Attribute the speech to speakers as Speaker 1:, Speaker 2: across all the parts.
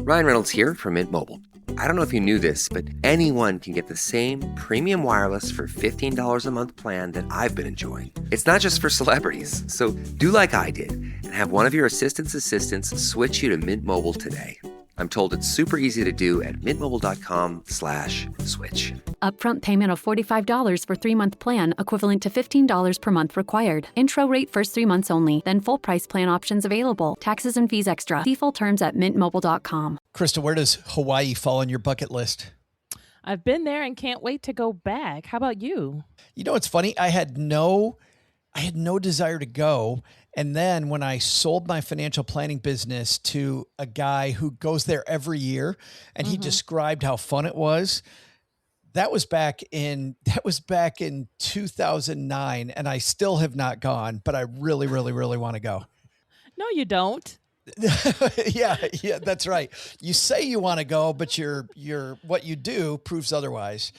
Speaker 1: Ryan Reynolds here from Mint Mobile. I don't know if you knew this, but anyone can get the same premium wireless for $15 a month plan that I've been enjoying. It's not just for celebrities. So do like I did and have one of your assistants switch you to Mint Mobile today. I'm told it's super easy to do at mintmobile.com/switch.
Speaker 2: Upfront payment of $45 for 3-month plan, equivalent to $15 per month required. Intro rate first 3 months only, then full price plan options available. Taxes and fees extra. See full terms at mintmobile.com.
Speaker 3: Krista, where does Hawaii fall on your bucket list?
Speaker 4: I've been there and can't wait to go back. How about you?
Speaker 3: You know, it's funny. I had no desire to go. And then when I sold my financial planning business to a guy who goes there every year and he described how fun it was, that was back in 2009. And I still have not gone, but I really, really, really want to go.
Speaker 4: No, you don't.
Speaker 3: Yeah, that's right. You say you want to go, but what you do proves otherwise.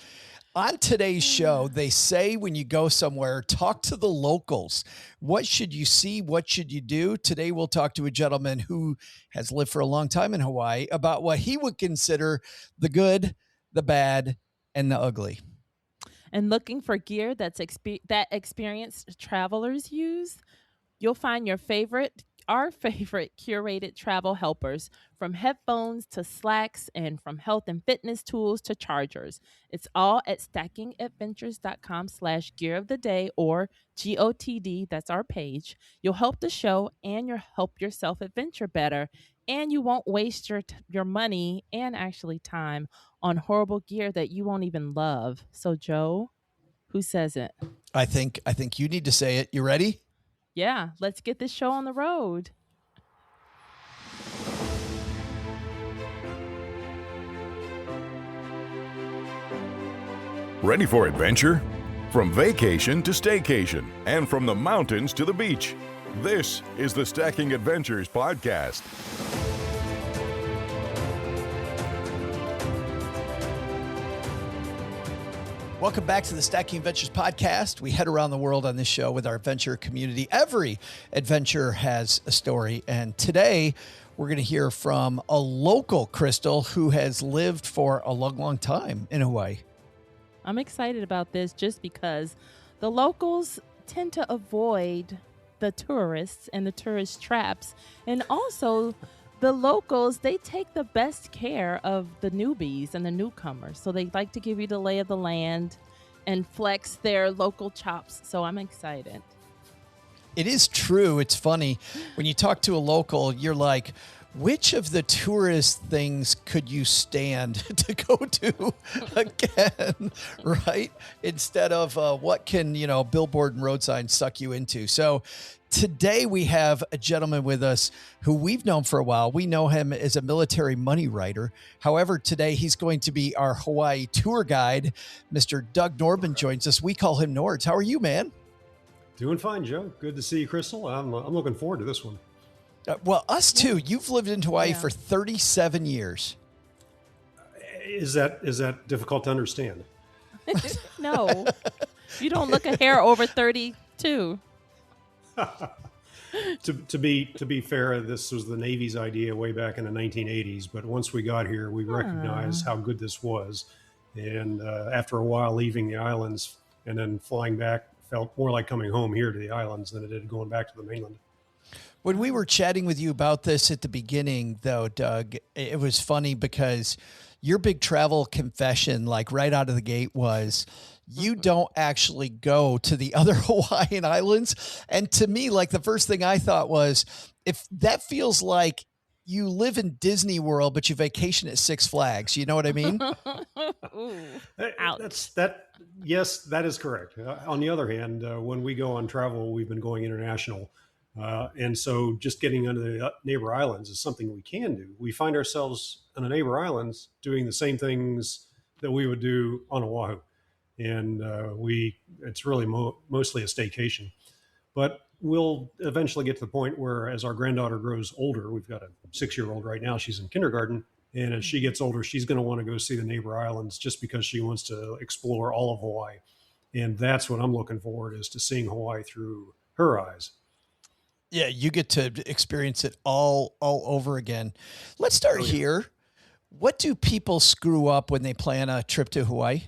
Speaker 3: On today's show, they say when you go somewhere, talk to the locals. What should you see? What should you do? Today, we'll talk to a gentleman who has lived for a long time in Hawaii about what he would consider the good, the bad, and the ugly.
Speaker 4: And looking for gear that experienced travelers use, you'll find our favorite curated travel helpers, from headphones to slacks and from health and fitness tools to chargers. It's all at stackingadventures.com/gear of the day or GOTD. That's our page. You'll help the show and you'll help yourself adventure better. And you won't waste your money and actually time on horrible gear that you won't even love. So Joe, who says it?
Speaker 3: I think you need to say it. You ready?
Speaker 4: Yeah, let's get this show on the road.
Speaker 5: Ready for adventure? From vacation to staycation, and from the mountains to the beach. This is the Stacking Adventures podcast.
Speaker 3: Welcome back to the Stacking Adventures podcast. We head around the world on this show with our adventure community. Every adventure has a story. And today we're going to hear from a local, Crystal, who has lived for a long, long time in Hawaii.
Speaker 4: I'm excited about this just because the locals tend to avoid the tourists and the tourist traps. And also the locals, they take the best care of the newbies and the newcomers. So they like to give you the lay of the land and flex their local chops. So I'm excited.
Speaker 3: It is true. It's funny. When you talk to a local, you're like, which of the tourist things could you stand to go to again, right? Instead of what can, billboard and road signs suck you into. So today we have a gentleman with us who we've known for a while. We know him as a military money writer. However, today he's going to be our Hawaii tour guide. Mr. Doug Norman joins us. We call him Nords. How are you, man?
Speaker 6: Doing fine, Joe. Good to see you, Crystal. I'm looking forward to this one.
Speaker 3: Well, us too. You've lived in Hawaii for 37 years.
Speaker 6: Is that difficult to understand?
Speaker 4: No, you don't look a hair over 32.
Speaker 6: To be fair, this was the Navy's idea way back in the 1980s. But once we got here, we recognized how good this was. And after a while leaving the islands and then flying back, felt more like coming home here to the islands than it did going back to the mainland.
Speaker 3: When we were chatting with you about this at the beginning, though, Doug, it was funny because your big travel confession, like right out of the gate, was you don't actually go to the other Hawaiian islands. And to me, like the first thing I thought was, if that feels like you live in Disney World, but you vacation at Six Flags, you know what I mean?
Speaker 4: Ooh,
Speaker 6: Yes, that is correct. On the other hand, when we go on travel, we've been going international. And so just getting under the neighbor islands is something we can do. We find ourselves on the neighbor islands doing the same things that we would do on Oahu. And it's really mostly a staycation. But we'll eventually get to the point where as our granddaughter grows older, we've got a 6-year-old right now, she's in kindergarten. And as she gets older, she's going to want to go see the neighbor islands just because she wants to explore all of Hawaii. And that's what I'm looking forward is to seeing Hawaii through her eyes.
Speaker 3: Yeah, you get to experience it all over again. Let's start here. What do people screw up when they plan a trip to Hawaii?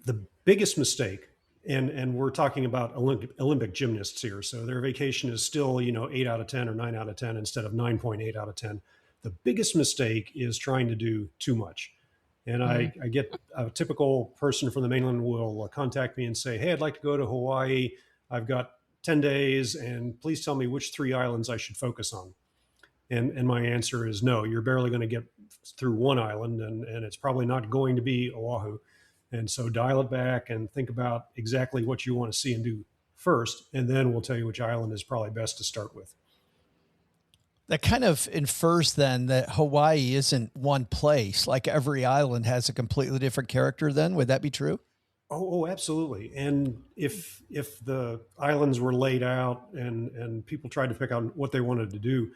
Speaker 6: The biggest mistake, and we're talking about Olympic gymnasts here, so their vacation is still 8 out of 10 or 9 out of 10 instead of 9.8 out of 10. The biggest mistake is trying to do too much. And I get a typical person from the mainland will contact me and say, hey, I'd like to go to Hawaii. I've got 10 days and please tell me which 3 islands I should focus on. And my answer is no, you're barely going to get through one island, and it's probably not going to be Oahu. And so dial it back and think about exactly what you want to see and do first, and then we'll tell you which island is probably best to start with.
Speaker 3: That kind of infers then that Hawaii isn't one place. Like every island has a completely different character then. Would that be true?
Speaker 6: Oh, absolutely. And if the islands were laid out and people tried to pick out what they wanted to do,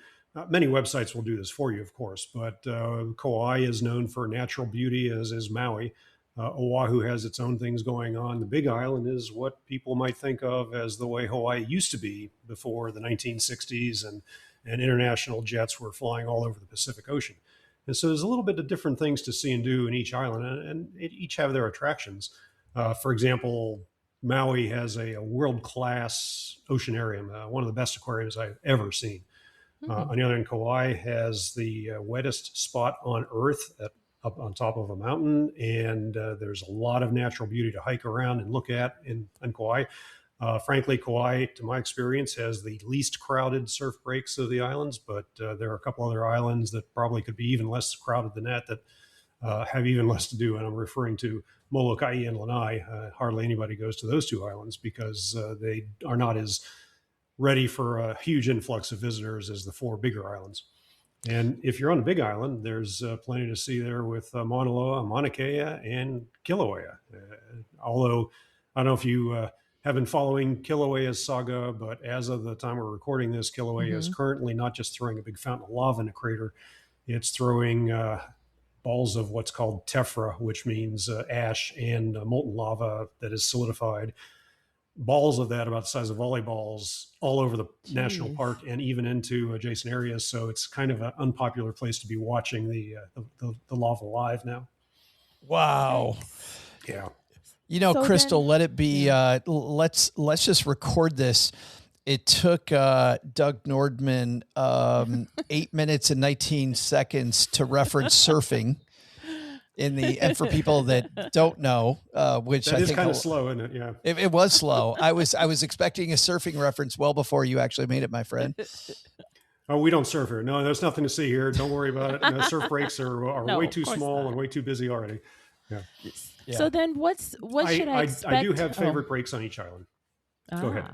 Speaker 6: many websites will do this for you, of course, but Kauai is known for natural beauty, as is Maui. Oahu has its own things going on. The Big Island is what people might think of as the way Hawaii used to be before the 1960s and international jets were flying all over the Pacific Ocean. And so there's a little bit of different things to see and do in each island, and each have their attractions. For example, Maui has a world-class oceanarium, one of the best aquariums I've ever seen. On the other hand, Kauai has the wettest spot on Earth up on top of a mountain, and there's a lot of natural beauty to hike around and look at in Kauai. Frankly, Kauai, to my experience, has the least crowded surf breaks of the islands, but there are a couple other islands that probably could be even less crowded than that have even less to do. And I'm referring to Molokai and Lanai. Hardly anybody goes to those 2 islands because they are not as ready for a huge influx of visitors as the 4 bigger islands. And if you're on the Big Island, there's plenty to see there with Mauna Loa, Mauna Kea, and Kilauea. Although I don't know if you have been following Kilauea's saga, but as of the time we're recording this, Kilauea is currently not just throwing a big fountain of lava in a crater, it's throwing balls of what's called tephra, which means ash and molten lava that is solidified. Balls of that about the size of volleyballs all over the national park and even into adjacent areas. So it's kind of an unpopular place to be watching the lava live now.
Speaker 3: Wow.
Speaker 6: Yeah.
Speaker 4: So
Speaker 3: Crystal,
Speaker 4: then-
Speaker 3: let it be, let's just record this. It took Doug Nordman 8 minutes and 19 seconds to reference surfing. And for people that don't know, which
Speaker 6: that
Speaker 3: I
Speaker 6: is
Speaker 3: think
Speaker 6: kind of slow, isn't it? Yeah,
Speaker 3: it was slow. I was expecting a surfing reference well before you actually made it, my friend.
Speaker 6: Oh, we don't surf here. No, there's nothing to see here. Don't worry about it. No, surf breaks are
Speaker 4: No,
Speaker 6: way
Speaker 4: of
Speaker 6: too
Speaker 4: course
Speaker 6: small
Speaker 4: not.
Speaker 6: and way too busy already. Yeah.
Speaker 3: Yeah.
Speaker 4: So then what should I expect?
Speaker 6: I do have favorite breaks on each island. Go ahead.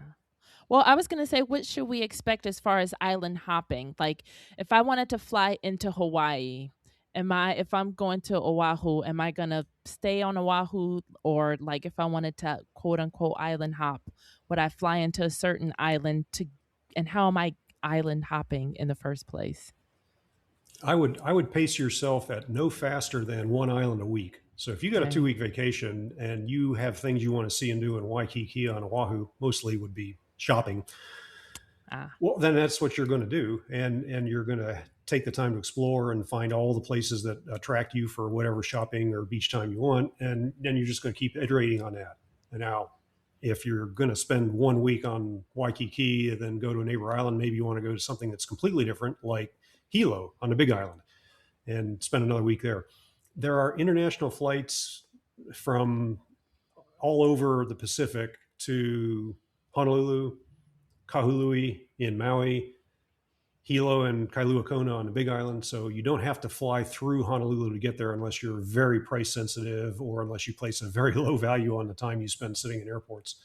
Speaker 4: Well, I was going to say, what should we expect as far as island hopping? Like, if I wanted to fly into Hawaii, if I'm going to Oahu, am I going to stay on Oahu? Or like, if I wanted to quote unquote island hop, would I fly into a certain island and how am I island hopping in the first place?
Speaker 6: I would pace yourself at no faster than 1 island a week. So if you got a 2-week vacation and you have things you want to see and do in Waikiki on Oahu, mostly would be shopping. Well, then that's what you're going to do. And you're going to take the time to explore and find all the places that attract you for whatever shopping or beach time you want. And then you're just going to keep iterating on that. And now, if you're going to spend 1 week on Waikiki and then go to a neighbor island, maybe you want to go to something that's completely different, like Hilo on the Big Island, and spend another week there. There are international flights from all over the Pacific to Honolulu, Kahului in Maui, Hilo and Kailua Kona on the Big Island. So you don't have to fly through Honolulu to get there unless you're very price sensitive or unless you place a very low value on the time you spend sitting in airports.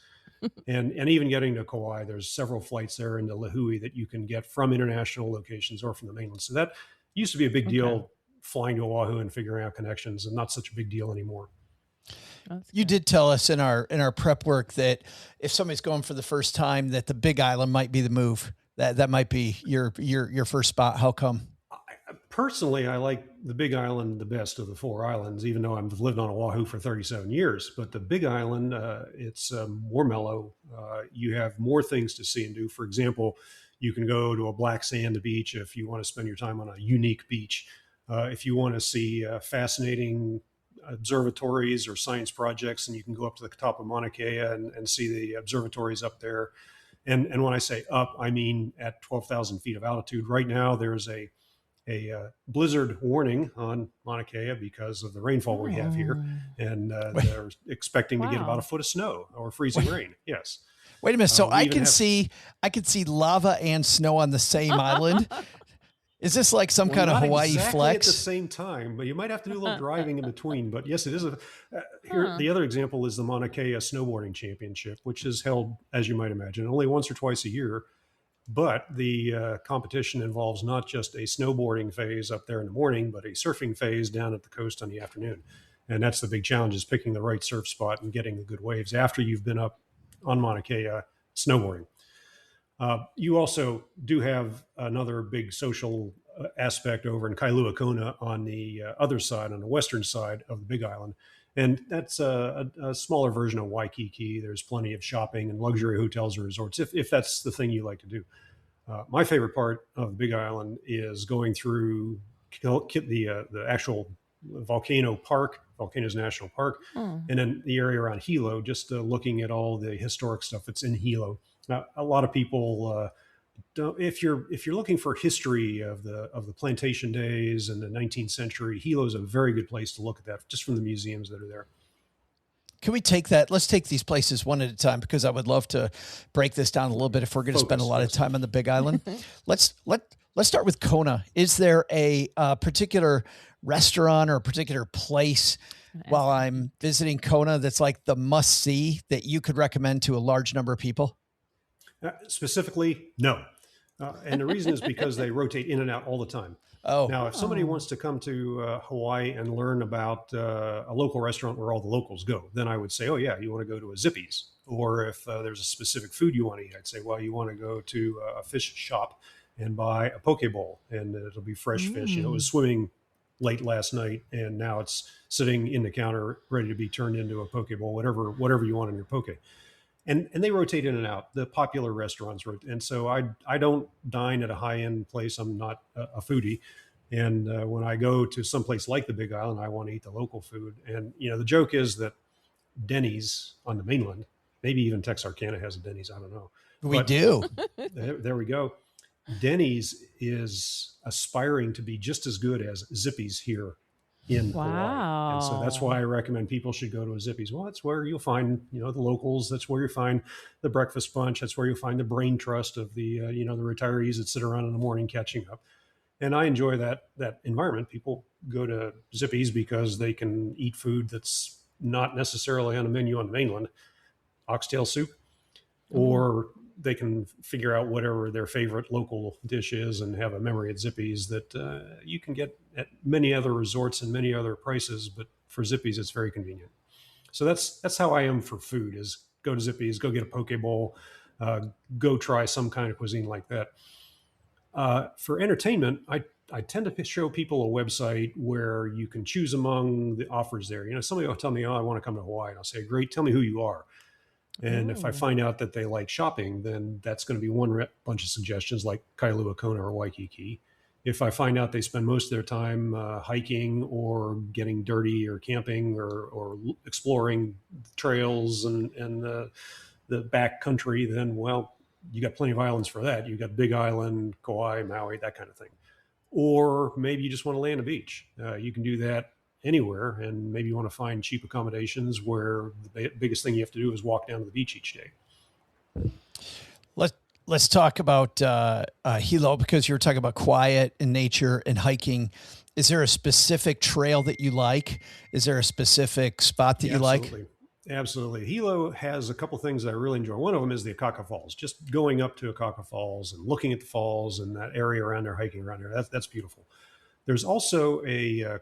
Speaker 6: and even getting to Kauai, there's several flights there into Lihue that you can get from international locations or from the mainland. So that used to be a big deal, flying to Oahu and figuring out connections, and not such a big deal anymore.
Speaker 3: You did tell us in our prep work that if somebody's going for the first time, that the Big Island might be the move. That might be your first spot. How come?
Speaker 6: Personally, I like the Big Island the best of the 4 islands, even though I've lived on Oahu for 37 years. But the Big Island, it's more mellow. You have more things to see and do. For example, You can go to a black sand beach if you want to spend your time on a unique beach. If you want to see fascinating observatories or science projects, and you can go up to the top of Mauna Kea and see the observatories up there. And when I say up, I mean at 12,000 feet of altitude. Right now, there's a blizzard warning on Mauna Kea because of the rainfall we have here, and they're expecting to get about a foot of snow or freezing rain. Yes.
Speaker 3: Wait a minute. So I can see lava and snow on the same island. Is this like some kind of Hawaii
Speaker 6: exactly
Speaker 3: flex?
Speaker 6: At the same time, but you might have to do a little driving in between. But yes, it is. Here, the other example is the Mauna Kea Snowboarding Championship, which is held, as you might imagine, only once or twice a year. But the competition involves not just a snowboarding phase up there in the morning, but a surfing phase down at the coast on the afternoon. And that's the big challenge, is picking the right surf spot and getting the good waves after you've been up on Mauna Kea snowboarding. You also do have another big social aspect over in Kailua Kona on the other side, on the western side of the Big Island. And that's a smaller version of Waikiki. There's plenty of shopping and luxury hotels and resorts, if that's the thing you like to do. My favorite part of the Big Island is going through the actual Volcanoes National Park, and then the area around Hilo, just looking at all the historic stuff that's in Hilo. Now, a lot of people don't. If you're looking for history of the plantation days and the 19th century, Hilo is a very good place to look at that, just from the museums that are there.
Speaker 3: Can we take that? Let's take these places one at a time, because I would love to break this down a little bit if we're going to spend a lot of time on the Big Island. Let's start with Kona. Is there a particular restaurant or a particular place while I'm visiting Kona that's like the must see that you could recommend to a large number of people?
Speaker 6: Specifically, no. And the reason is because they rotate in and out all the time. Now, if somebody wants to come to Hawaii and learn about a local restaurant where all the locals go, then I would say, oh, yeah, you want to go to a Zippy's. Or if there's a specific food you want to eat, I'd say, well, you want to go to a fish shop and buy a poke bowl, and it'll be fresh fish. You know, it was swimming late last night, and now it's sitting in the counter ready to be turned into a poke bowl, whatever you want in your poke. And they rotate in and out, the popular restaurants. And so I don't dine at a high-end place. I'm not a foodie. And when I go to someplace like the Big Island, I want to eat the local food. And, you know, the joke is that Denny's on the mainland, maybe even Texarkana has a Denny's, I don't know.
Speaker 3: We do.
Speaker 6: There we go. Denny's is aspiring to be just as good as Zippy's here in Hawaii. And so that's why I recommend people should go to a Zippy's. Well, that's where you'll find, you know, the locals. That's where you find the breakfast bunch. That's where you'll find the brain trust of the, you know, the retirees that sit around in the morning catching up. And I enjoy that environment. People go to Zippy's because they can eat food that's not necessarily on the menu on the mainland, oxtail soup, or they can figure out whatever their favorite local dish is and have a memory at Zippy's that you can get at many other resorts and many other prices. But for Zippy's, it's very convenient. So that's how I am for food, is go to Zippy's, go get a poke bowl, go try some kind of cuisine like that. For entertainment, I tend to show people a website where you can choose among the offers there. You know, somebody will tell me, oh, I want to come to Hawaii. And I'll say, great, tell me who you are. And if I find out that they like shopping, then that's going to be one bunch of suggestions, like Kailua Kona or Waikiki. If I find out they spend most of their time hiking or getting dirty or camping or exploring trails and the back country, then, well, you got plenty of islands for that. You got Big Island, Kauai, Maui, that kind of thing. Or maybe you just want to lay on the beach. You can do that anywhere, and maybe you want to find cheap accommodations where the biggest thing you have to do is walk down to the beach each day.
Speaker 3: Let's talk about Hilo, because you were talking about quiet and nature and hiking. Is there a specific trail that you like? Is there a specific spot that you like?
Speaker 6: Absolutely. Hilo has a couple things that I really enjoy. One of them is the Akaka Falls, just going up to Akaka Falls and looking at the falls and that area around there, hiking around there. That's beautiful. There's also a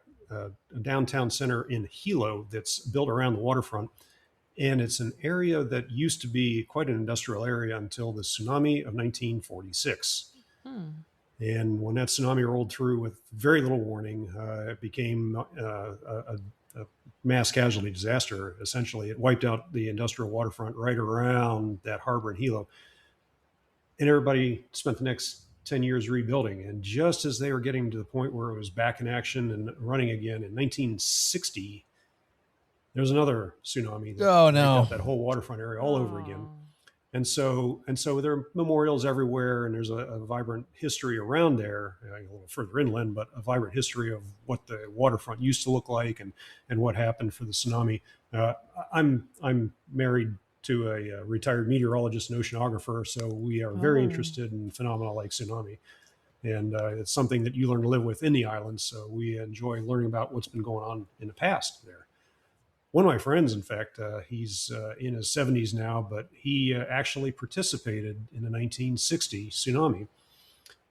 Speaker 6: downtown center in Hilo that's built around the waterfront. And it's an area that used to be quite an industrial area until the tsunami of 1946. And when that tsunami rolled through with very little warning, it became a mass casualty disaster. Essentially, it wiped out the industrial waterfront right around that harbor in Hilo. and everybody spent the next 10 years rebuilding. And just as they were getting to the point where it was back in action and running again in 1960, there was another tsunami that
Speaker 3: Oh,
Speaker 6: wiped
Speaker 3: no.
Speaker 6: out that whole waterfront area all over again. And so there are memorials everywhere, and there's a vibrant history around there, a little further inland, but a vibrant history of what the waterfront used to look like and what happened for the tsunami. I'm married to a retired meteorologist and oceanographer, so we are very interested in phenomena like tsunami. And it's something that you learn to live with in the islands, so we enjoy learning about what's been going on in the past there. One of my friends, in fact, he's in his 70s now, but he actually participated in the 1960 tsunami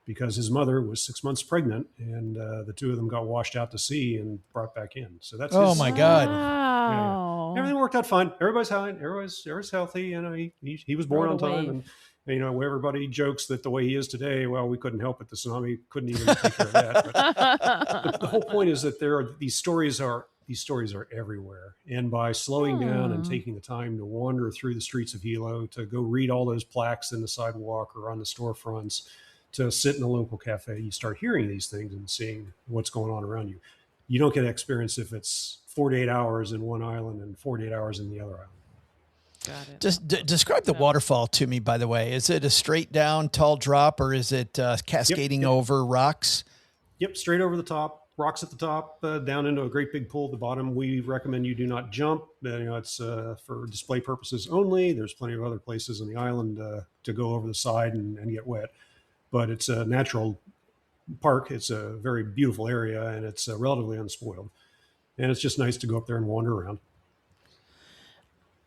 Speaker 6: because his mother was 6 months pregnant, and the two of them got washed out to sea and brought back in. So that's
Speaker 3: my God.
Speaker 4: Wow.
Speaker 6: Everything worked out fine. Everybody's fine. Everybody's healthy. You know, he was born on time, and you know, everybody jokes that the way he is today, well, we couldn't help it. The tsunami couldn't even take care of that. But the whole point is that these stories are everywhere. And by slowing down and taking the time to wander through the streets of Hilo, to go read all those plaques in the sidewalk or on the storefronts, to sit in a local cafe, you start hearing these things and seeing what's going on around you. You don't get experience if it's 48 hours in one island and 48 hours in the other island.
Speaker 4: Got it.
Speaker 3: Just describe the waterfall to me, by the way. Is it a straight down tall drop, or is it cascading over rocks?
Speaker 6: Yep, straight over the top, rocks at the top, down into a great big pool at the bottom. We recommend you do not jump. You know, it's for display purposes only. There's plenty of other places on the island to go over the side and get wet. But it's a natural park. It's a very beautiful area, and it's relatively unspoiled. And it's just nice to go up there and wander around.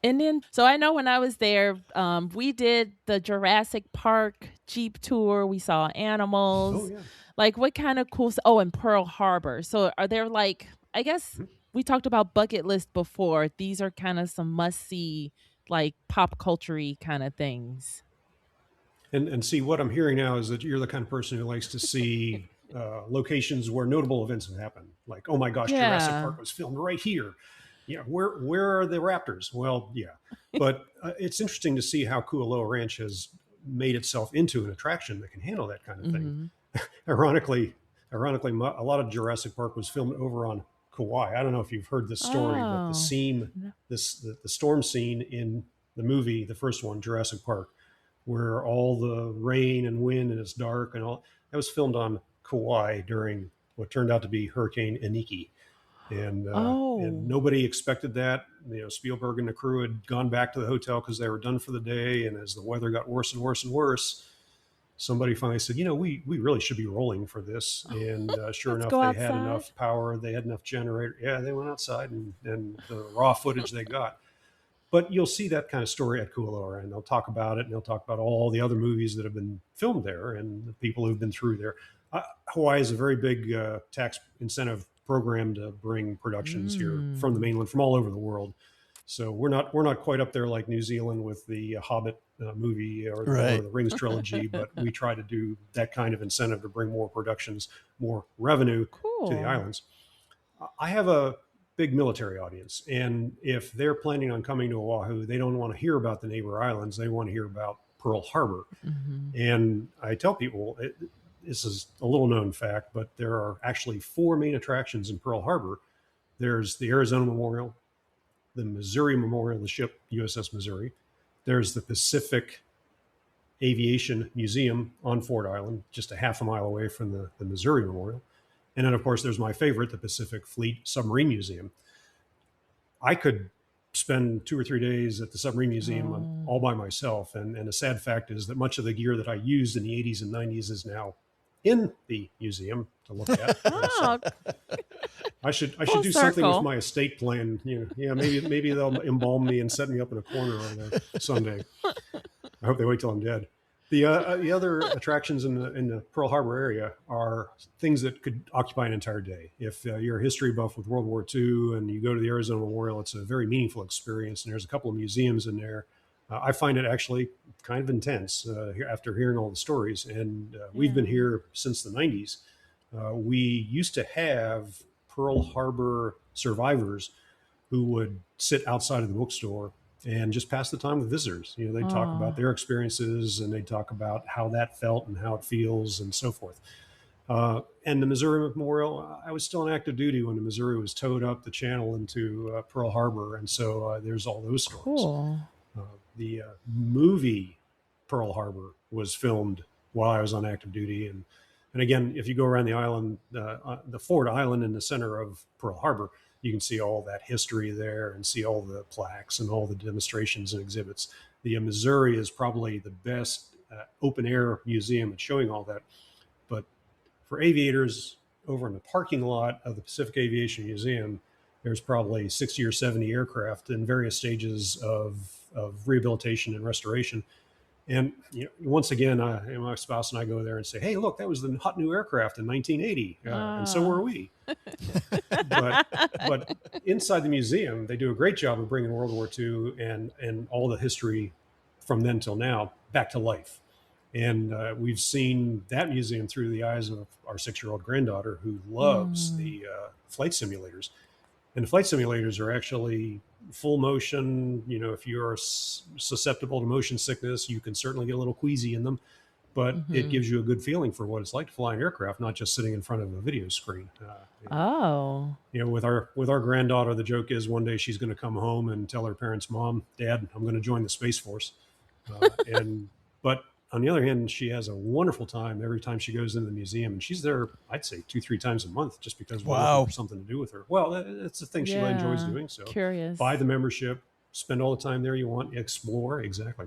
Speaker 4: And then, so I know when I was there, we did the Jurassic Park Jeep tour. We saw animals.
Speaker 6: Oh, yeah.
Speaker 4: Like, what kind of cool stuff? Oh, and Pearl Harbor. So are there, like, I guess we talked about bucket list before. These are kind of some must-see, like, pop culture-y kind of things.
Speaker 6: And see, what I'm hearing now is that you're the kind of person who likes to see locations where notable events have happened. Like, oh my gosh, Jurassic Park was filmed right here. Yeah, where are the raptors? Well, yeah. But it's interesting to see how Kualoa Ranch has made itself into an attraction that can handle that kind of thing. Ironically, a lot of Jurassic Park was filmed over on Kauai. I don't know if you've heard this story, but the storm scene in the movie, the first one, Jurassic Park, where all the rain and wind and it's dark and all, that was filmed on Kauai during what turned out to be Hurricane Iniki. And nobody expected that. You know, Spielberg and the crew had gone back to the hotel because they were done for the day. And as the weather got worse and worse and worse, somebody finally said, you know, we really should be rolling for this. And sure enough, they had enough power. They had enough generator. Yeah, they went outside and the raw footage they got. But you'll see that kind of story at Kualoa, and they'll talk about it, and they'll talk about all the other movies that have been filmed there and the people who've been through there. Hawaii is a very big tax incentive program to bring productions here from the mainland, from all over the world. So we're not quite up there like New Zealand with the Hobbit movie or the Rings trilogy, but we try to do that kind of incentive to bring more productions, more revenue to the islands. I have a big military audience, and if they're planning on coming to Oahu, they don't want to hear about the neighbor islands. They want to hear about Pearl Harbor. And I tell people, this is a little known fact, but there are actually 4 main attractions in Pearl Harbor. There's the Arizona Memorial, the Missouri Memorial, the ship USS Missouri. There's the Pacific Aviation Museum on Ford Island, just a half a mile away from the Missouri Memorial. And then, of course, there's my favorite, the Pacific Fleet Submarine Museum. I could spend 2 or 3 days at the Submarine Museum all by myself. And the sad fact is that much of the gear that I used in the 80s and 90s is now in the museum to look at. I should do something with my estate plan. Maybe they'll embalm me and set me up in a corner over there someday. I hope they wait till I'm dead. The other attractions in the Pearl Harbor area are things that could occupy an entire day. If you're a history buff with World War II and you go to the Arizona Memorial, it's a very meaningful experience. And there's a couple of museums in there. I find it actually kind of intense after hearing all the stories. And we've been here since the 90s. We used to have Pearl Harbor survivors who would sit outside of the bookstore and just pass the time with visitors. They talk about their experiences, and they talk about how that felt and how it feels and so forth. And the Missouri Memorial, I was still on active duty when the Missouri was towed up the channel into Pearl Harbor. And so there's all those stories.
Speaker 4: Cool.
Speaker 6: The movie Pearl Harbor was filmed while I was on active duty. And again, if you go around the island, the Ford Island in the center of Pearl Harbor, you can see all that history there and see all the plaques and all the demonstrations and exhibits. The Missouri is probably the best open air museum at showing all that. But for aviators, over in the parking lot of the Pacific Aviation Museum, there's probably 60 or 70 aircraft in various stages of rehabilitation and restoration. And once again, my spouse and I go there and say, "Hey, look, that was the hot new aircraft in 1980, and so were we." but inside the museum, they do a great job of bringing World War II and all the history from then till now back to life. And we've seen that museum through the eyes of our 6-year-old granddaughter, who loves the flight simulators. And the flight simulators are actually full motion. If you're susceptible to motion sickness, you can certainly get a little queasy in them, but it gives you a good feeling for what it's like to fly an aircraft, not just sitting in front of a video screen. With our granddaughter, the joke is one day she's going to come home and tell her parents, "Mom, Dad, I'm going to join the Space Force." But on the other hand, she has a wonderful time every time she goes into the museum, and she's there, I'd say 2-3 times a month, just because we're looking for something to do with her. Well, it's the thing she enjoys doing. So
Speaker 4: curious.
Speaker 6: Buy the membership, spend all the time there you want, explore. Exactly.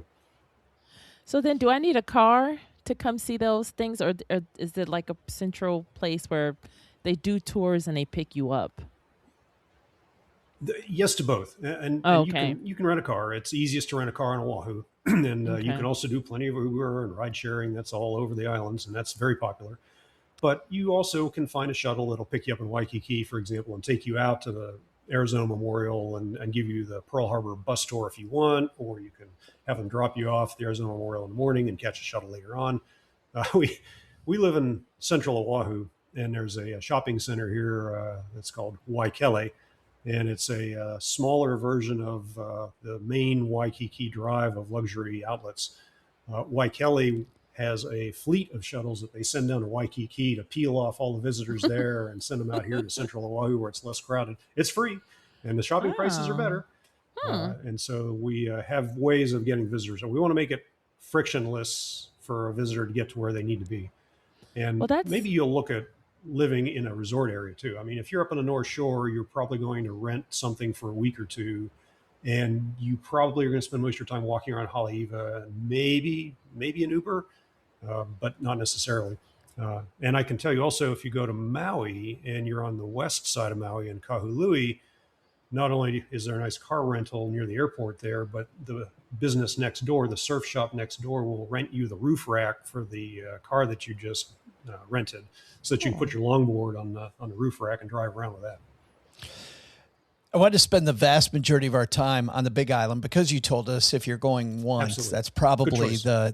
Speaker 4: So then, do I need a car to come see those things, or is it like a central place where they do tours and they pick you up?
Speaker 6: Yes to both. And you can rent a car. It's easiest to rent a car on Oahu. And you can also do plenty of Uber and ride sharing. That's all over the islands, and that's very popular. But you also can find a shuttle that'll pick you up in Waikiki, for example, and take you out to the Arizona Memorial and give you the Pearl Harbor bus tour if you want, or you can have them drop you off at the Arizona Memorial in the morning and catch a shuttle later on. We live in central Oahu, and there's a shopping center here that's called Waikiki. And it's a smaller version of the main Waikiki drive of luxury outlets. Waikiki has a fleet of shuttles that they send down to Waikiki to peel off all the visitors there and send them out here to central Oahu where it's less crowded. It's free, and the shopping prices are better. And so we have ways of getting visitors. And we want to make it frictionless for a visitor to get to where they need to be. And maybe you'll look at living in a resort area too. I mean, if you're up on the North Shore, you're probably going to rent something for a week or two, and you probably are going to spend most of your time walking around Haleiwa, maybe an Uber, but not necessarily. And I can tell you also, if you go to Maui and you're on the west side of Maui in Kahului, not only is there a nice car rental near the airport there, but the business next door, the surf shop next door, will rent you the roof rack for the car that you just rented, so that you can put your longboard on the roof rack and drive around with that.
Speaker 3: I want to spend the vast majority of our time on the Big Island because you told us if you're going once,
Speaker 6: Absolutely.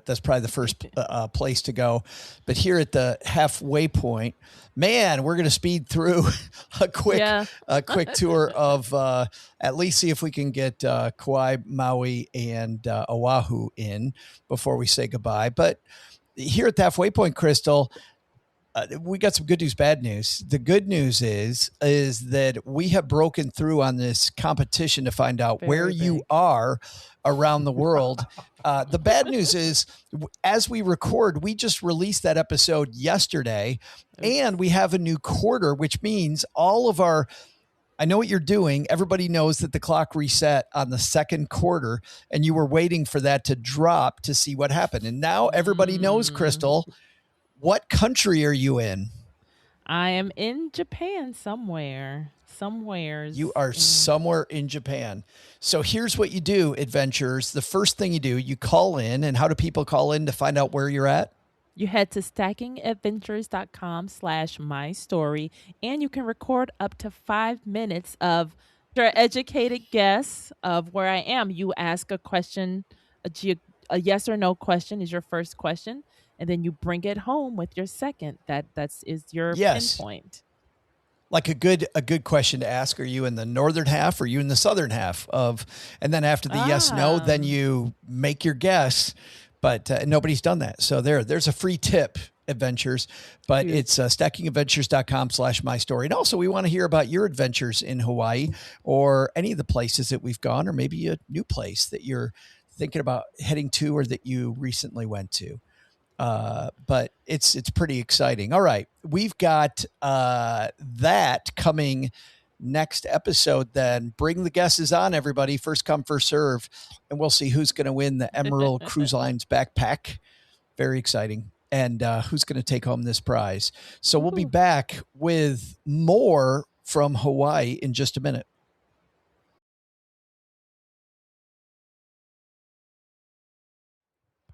Speaker 3: that's probably the first place to go. But here at the halfway point, man, we're going to speed through a quick tour of at least see if we can get Kauai, Maui, and Oahu in before we say goodbye. But here at the halfway point, Crystal, we got some good news, bad news. The good news is that we have broken through on this competition to find out where you are around the world. The bad news is, as we record, we just released that episode yesterday, and we have a new quarter, which means all of our, I know what you're doing. Everybody knows that the clock reset on the second quarter, and you were waiting for that to drop to see what happened. And now everybody knows, Crystal. What country are you in?
Speaker 4: I am in Japan somewhere.
Speaker 3: You are somewhere in Japan. So here's what you do, adventurers. The first thing you do, you call in. And how do people call in to find out where you're at?
Speaker 4: You head to stackingadventures.com/mystory, and you can record up to 5 minutes of your educated guess of where I am. You ask a question, a yes or no question is your first question. And then you bring it home with your second. That's your pinpoint.
Speaker 3: Like a good question to ask. Are you in the northern half or are you in the southern half of, and then after the yes, no, then you make your guess, but nobody's done that. So there's a free tip, adventures, but it's stackingadventures.com/mystory. And also we want to hear about your adventures in Hawaii or any of the places that we've gone, or maybe a new place that you're thinking about heading to or that you recently went to. But it's pretty exciting. All right. We've got that coming next episode. Then bring the guesses on, everybody. First come, first serve. And we'll see who's going to win the Emerald Cruise Lines backpack. Very exciting. And who's going to take home this prize. So we'll be back with more from Hawaii in just a minute.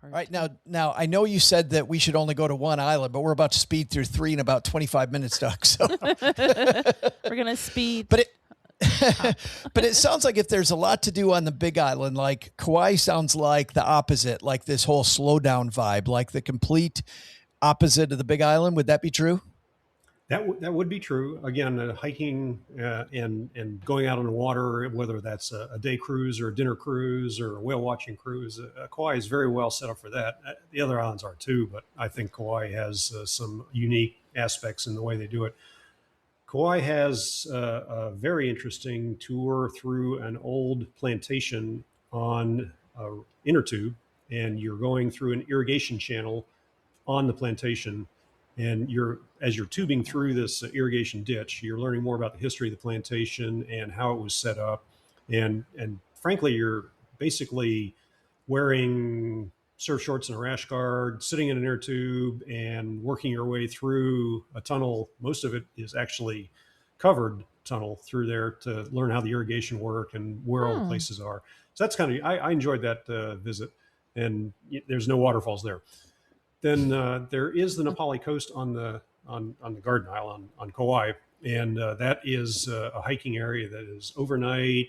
Speaker 3: All right. Now I know you said that we should only go to one island, but we're about to speed through 3 in about 25 minutes, Doug. So
Speaker 4: we're going to speed.
Speaker 3: But it sounds like if there's a lot to do on the Big Island, like Kauai sounds like the opposite, like this whole slow down vibe, like the complete opposite of the Big Island. Would that be true?
Speaker 6: That would be true. Again, hiking and going out on the water, whether that's a day cruise or a dinner cruise or a whale watching cruise, Kauai is very well set up for that. The other islands are too, but I think Kauai has some unique aspects in the way they do it. Kauai has a very interesting tour through an old plantation on an inner tube, and you're going through an irrigation channel on the plantation. And as you're tubing through this irrigation ditch, you're learning more about the history of the plantation and how it was set up. And frankly, you're basically wearing surf shorts and a rash guard, sitting in an air tube and working your way through a tunnel. Most of it is actually covered tunnel through there to learn how the irrigation work and where all the places are. So that's kind of, I enjoyed that visit, and there's no waterfalls there. Then there is the Nepali coast on the Garden Isle on Kauai, and that is a hiking area that is overnight,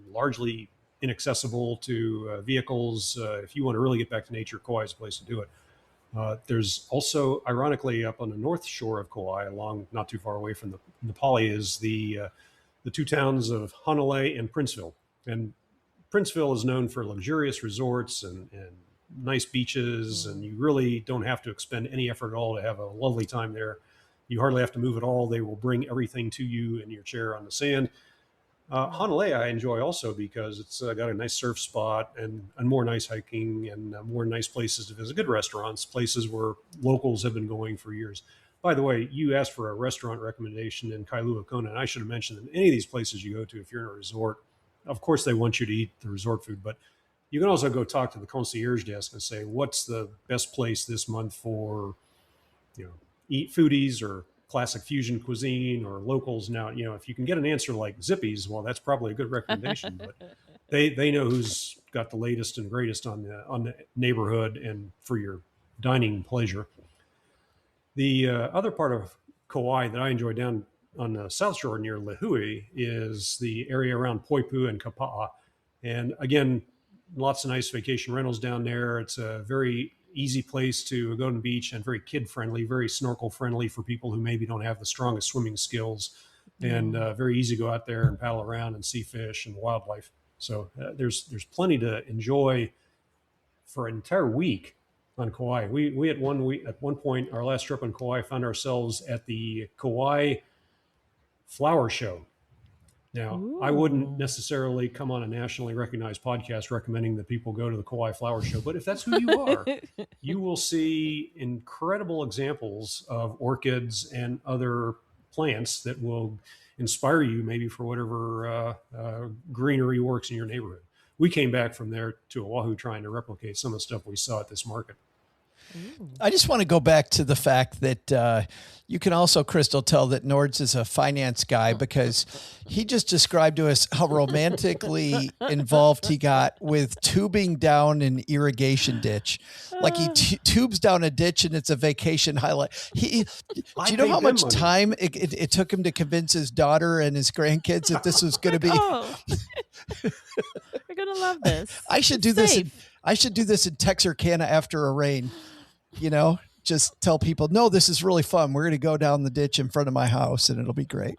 Speaker 6: largely inaccessible to vehicles. If you want to really get back to nature, Kauai is a place to do it. There's also, ironically, up on the north shore of Kauai, along not too far away from the Nepali, is the two towns of Hanalei and Princeville. And Princeville is known for luxurious resorts and nice beaches, and you really don't have to expend any effort at all to have a lovely time there. You hardly have to move at all. They will bring everything to you in your chair on the sand. Hanalei I enjoy also because it's got a nice surf spot and more nice hiking and more nice places to visit, good restaurants, places where locals have been going for years. By the way, you asked for a restaurant recommendation in Kailua Kona, and I should have mentioned that any of these places you go to, if you're in a resort, of course they want you to eat the resort food, but you can also go talk to the concierge desk and say, what's the best place this month for, eat foodies or classic fusion cuisine or locals. Now, if you can get an answer like Zippy's, well, that's probably a good recommendation, but they know who's got the latest and greatest on the neighborhood and for your dining pleasure. The other part of Kauai that I enjoy down on the south shore near Lihue is the area around Poipu and Kapa'a. And again, lots of nice vacation rentals down there. It's a very easy place to go to the beach and very kid friendly, very snorkel friendly for people who maybe don't have the strongest swimming skills, and very easy to go out there and paddle around and see fish and wildlife. So there's plenty to enjoy for an entire week on Kauai. We at one point, our last trip on Kauai, found ourselves at the Kauai Flower Show. Now, I wouldn't necessarily come on a nationally recognized podcast recommending that people go to the Kauai Flower Show, but if that's who you are, you will see incredible examples of orchids and other plants that will inspire you maybe for whatever greenery works in your neighborhood. We came back from there to Oahu trying to replicate some of the stuff we saw at this market.
Speaker 3: I just want to go back to the fact that you can also, Crystal, tell that Nords is a finance guy because he just described to us how romantically involved he got with tubing down an irrigation ditch. Like he tubes down a ditch and it's a vacation highlight. Do you know how much time it took him to convince his daughter and his grandkids that this was going to be?
Speaker 4: You're going to love this.
Speaker 3: I should do this. I should do this in Texarkana after a rain. just tell people, no, this is really fun. We're going to go down the ditch in front of my house and it'll be great.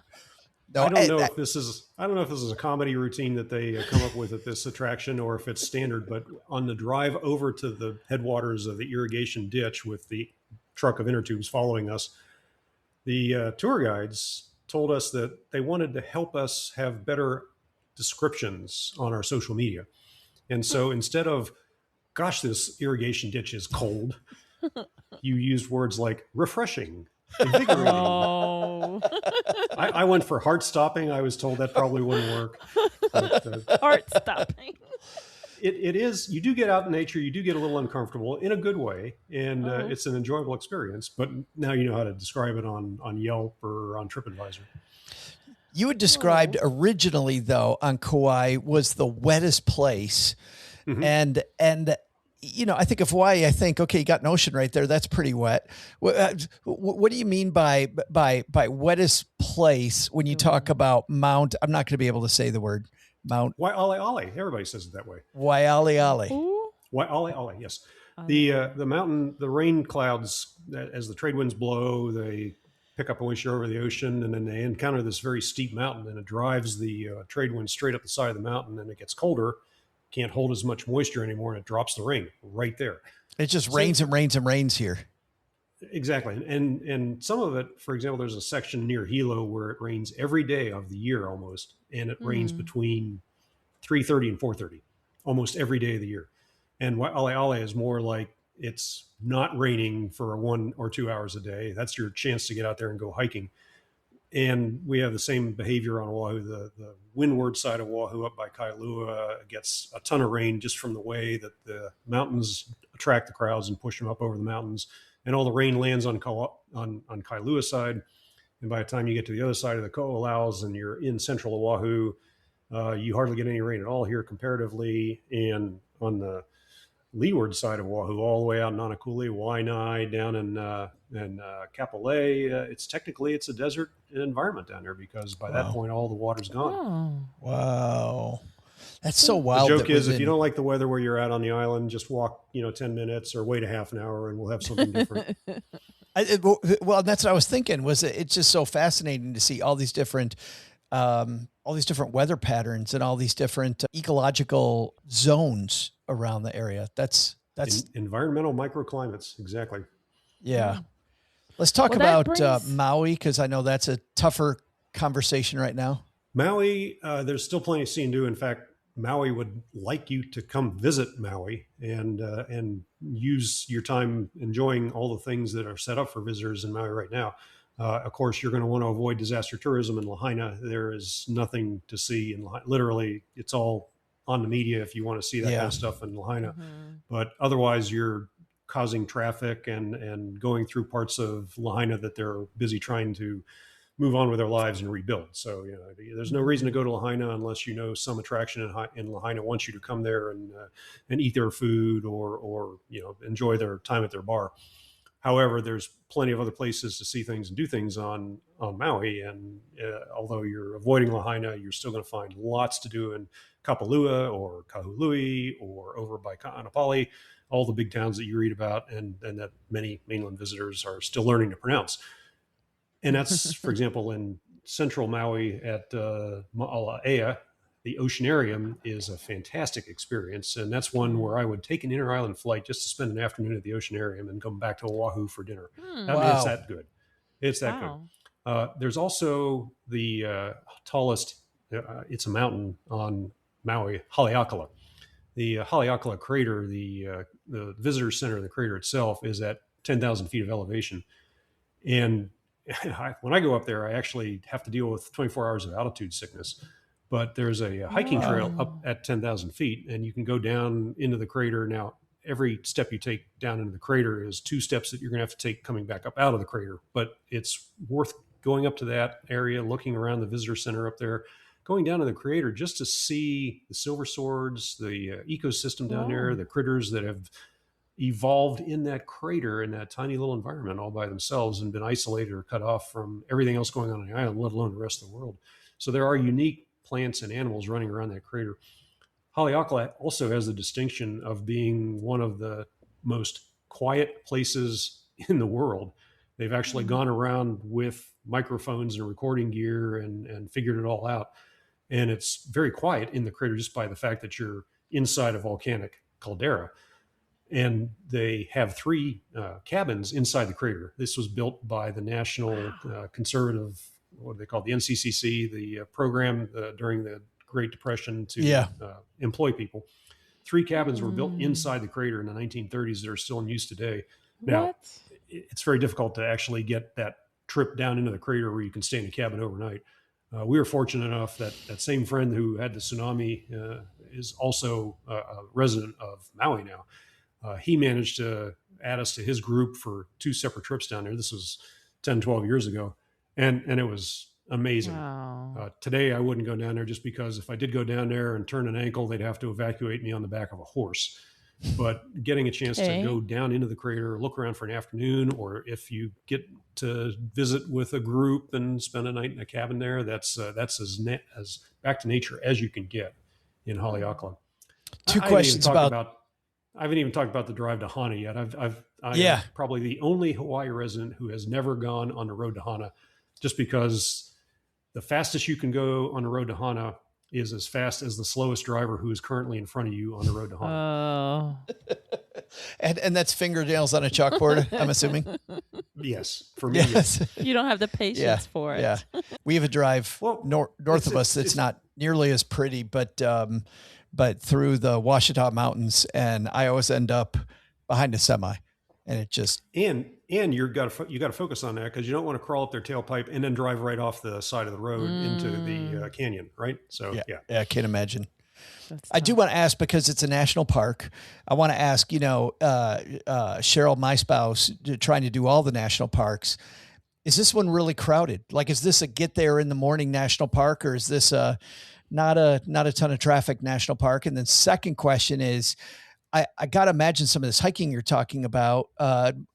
Speaker 3: No,
Speaker 6: I don't know if this is a comedy routine that they come up with at this attraction or if it's standard, but on the drive over to the headwaters of the irrigation ditch with the truck of inner tubes following us, the tour guides told us that they wanted to help us have better descriptions on our social media. And so instead of, gosh, this irrigation ditch is cold, you used words like refreshing, invigorating.
Speaker 4: Oh.
Speaker 6: I went for heart stopping. I was told that probably wouldn't work. But,
Speaker 4: Heart stopping.
Speaker 6: It is, you do get out in nature, you do get a little uncomfortable in a good way, and it's an enjoyable experience. But now you know how to describe it on Yelp or on TripAdvisor.
Speaker 3: You had described originally, though, on Kauai was the wettest place. Mm-hmm. And you know, I think of Hawaii, I think, okay, you got an ocean right there. That's pretty wet. What do you mean by wettest place when you talk about Mount? I'm not going to be able to say the word Mount.
Speaker 6: Waialeale. Everybody says it that way.
Speaker 3: Waialeale.
Speaker 6: Waialeale, yes. The mountain, the rain clouds, as the trade winds blow, they pick up moisture over the ocean, and then they encounter this very steep mountain, and it drives the trade wind straight up the side of the mountain, and it gets colder. Can't hold as much moisture anymore, and it drops the rain right there.
Speaker 3: It just rains and rains and rains here.
Speaker 6: Exactly. And some of it, for example, there's a section near Hilo where it rains every day of the year almost, and it rains between 3:30 and 4:30 almost every day of the year. And Waialeale is more like it's not raining for 1 or 2 hours a day. That's your chance to get out there and go hiking. And we have the same behavior on Oahu. The windward side of Oahu up by Kailua gets a ton of rain just from the way that the mountains attract the crowds and push them up over the mountains. And all the rain lands on Kailua side. And by the time you get to the other side of the Ko'olaus and you're in central Oahu, you hardly get any rain at all here comparatively. And on the leeward side of Oahu, all the way out in Nanakuli, Waianae, down in Kapolei, it's a desert environment down there because by that point all the water's gone.
Speaker 3: Oh. Wow, that's so wild.
Speaker 6: The joke is, if you don't like the weather where you're at on the island, just walk 10 minutes or wait a half an hour, and we'll have something different.
Speaker 3: Well, that's what I was thinking. It's just so fascinating to see all these different weather patterns and all these different ecological zones around the area. That's
Speaker 6: environmental microclimates. Exactly.
Speaker 3: Yeah. Let's talk about Maui, because I know that's a tougher conversation right now.
Speaker 6: Maui, there's still plenty to see and do. In fact, Maui would like you to come visit Maui and use your time enjoying all the things that are set up for visitors in Maui right now. Of course, you're going to want to avoid disaster tourism in Lahaina. There is nothing to see in Lahaina. Literally, it's all on the media if you want to see that kind of stuff in Lahaina. Mm-hmm. But otherwise, you're causing traffic and going through parts of Lahaina that they're busy trying to move on with their lives and rebuild. So, there's no reason to go to Lahaina unless some attraction in Lahaina wants you to come there and eat their food or enjoy their time at their bar. However, there's plenty of other places to see things and do things on Maui. And although you're avoiding Lahaina, you're still going to find lots to do in Kapalua or Kahului or over by Ka'anapali, all the big towns that you read about and that many mainland visitors are still learning to pronounce. And that's, for example, in central Maui at Ma'alaea, the Oceanarium is a fantastic experience. And that's one where I would take an inter-island flight just to spend an afternoon at the Oceanarium and come back to Oahu for dinner. It's that good. It's that good. There's also the tallest, it's a mountain on Maui, Haleakala. The Haleakala crater, the visitor center of the crater itself is at 10,000 feet of elevation. And when I go up there, I actually have to deal with 24 hours of altitude sickness. But there's a hiking trail up at 10,000 feet, and you can go down into the crater. Now, every step you take down into the crater is 2 steps that you're going to have to take coming back up out of the crater. But it's worth going up to that area, looking around the visitor center up there, going down to the crater just to see the silver swords, the ecosystem down there, the critters that have evolved in that crater, in that tiny little environment all by themselves and been isolated or cut off from everything else going on the island, let alone the rest of the world. So there are unique plants and animals running around that crater. Haleakala also has the distinction of being one of the most quiet places in the world. They've actually gone around with microphones and recording gear and figured it all out. And it's very quiet in the crater just by the fact that you're inside a volcanic caldera. And they have 3 cabins inside the crater. This was built by the National Conservative, what do they call it, the NCCC, the program during the Great Depression to employ people. 3 cabins were built inside the crater in the 1930s that are still in use today. Now, it's very difficult to actually get that trip down into the crater where you can stay in a cabin overnight. We were fortunate enough that that same friend who had the tsunami is also a resident of Maui now. He managed to add us to his group for 2 separate trips down there. This was 10, 12 years ago. And it was amazing.
Speaker 4: Wow.
Speaker 6: Today, I wouldn't go down there just because if I did go down there and turn an ankle, they'd have to evacuate me on the back of a horse. But getting a chance to go down into the crater, look around for an afternoon, or if you get to visit with a group and spend a night in a cabin there, that's as back to nature as you can get in Haleakala.
Speaker 3: 2 questions about.
Speaker 6: I haven't even talked about the drive to Hana yet. I'm probably the only Hawaii resident who has never gone on the road to Hana, just because the fastest you can go on the road to Hana is as fast as the slowest driver who is currently in front of you on the road to Hana.
Speaker 4: Oh.
Speaker 3: And that's fingernails on a chalkboard, I'm assuming.
Speaker 6: Yes, for me.
Speaker 3: Yes.
Speaker 4: You don't have the patience for it.
Speaker 3: Yeah. We have a drive north of us that's not nearly as pretty, but through the Ouachita Mountains, and I always end up behind a semi, and it just
Speaker 6: and you got to focus on that because you don't want to crawl up their tailpipe and then drive right off the side of the road into the canyon, right? So
Speaker 3: yeah, I can't imagine.
Speaker 4: That's
Speaker 3: I do want to ask, because it's a national park, I want to ask, Cheryl, my spouse, trying to do all the national parks. Is this one really crowded? Like, is this a get there in the morning national park, or is this not a ton of traffic national park? And then second question is, I got to imagine some of this hiking you're talking about,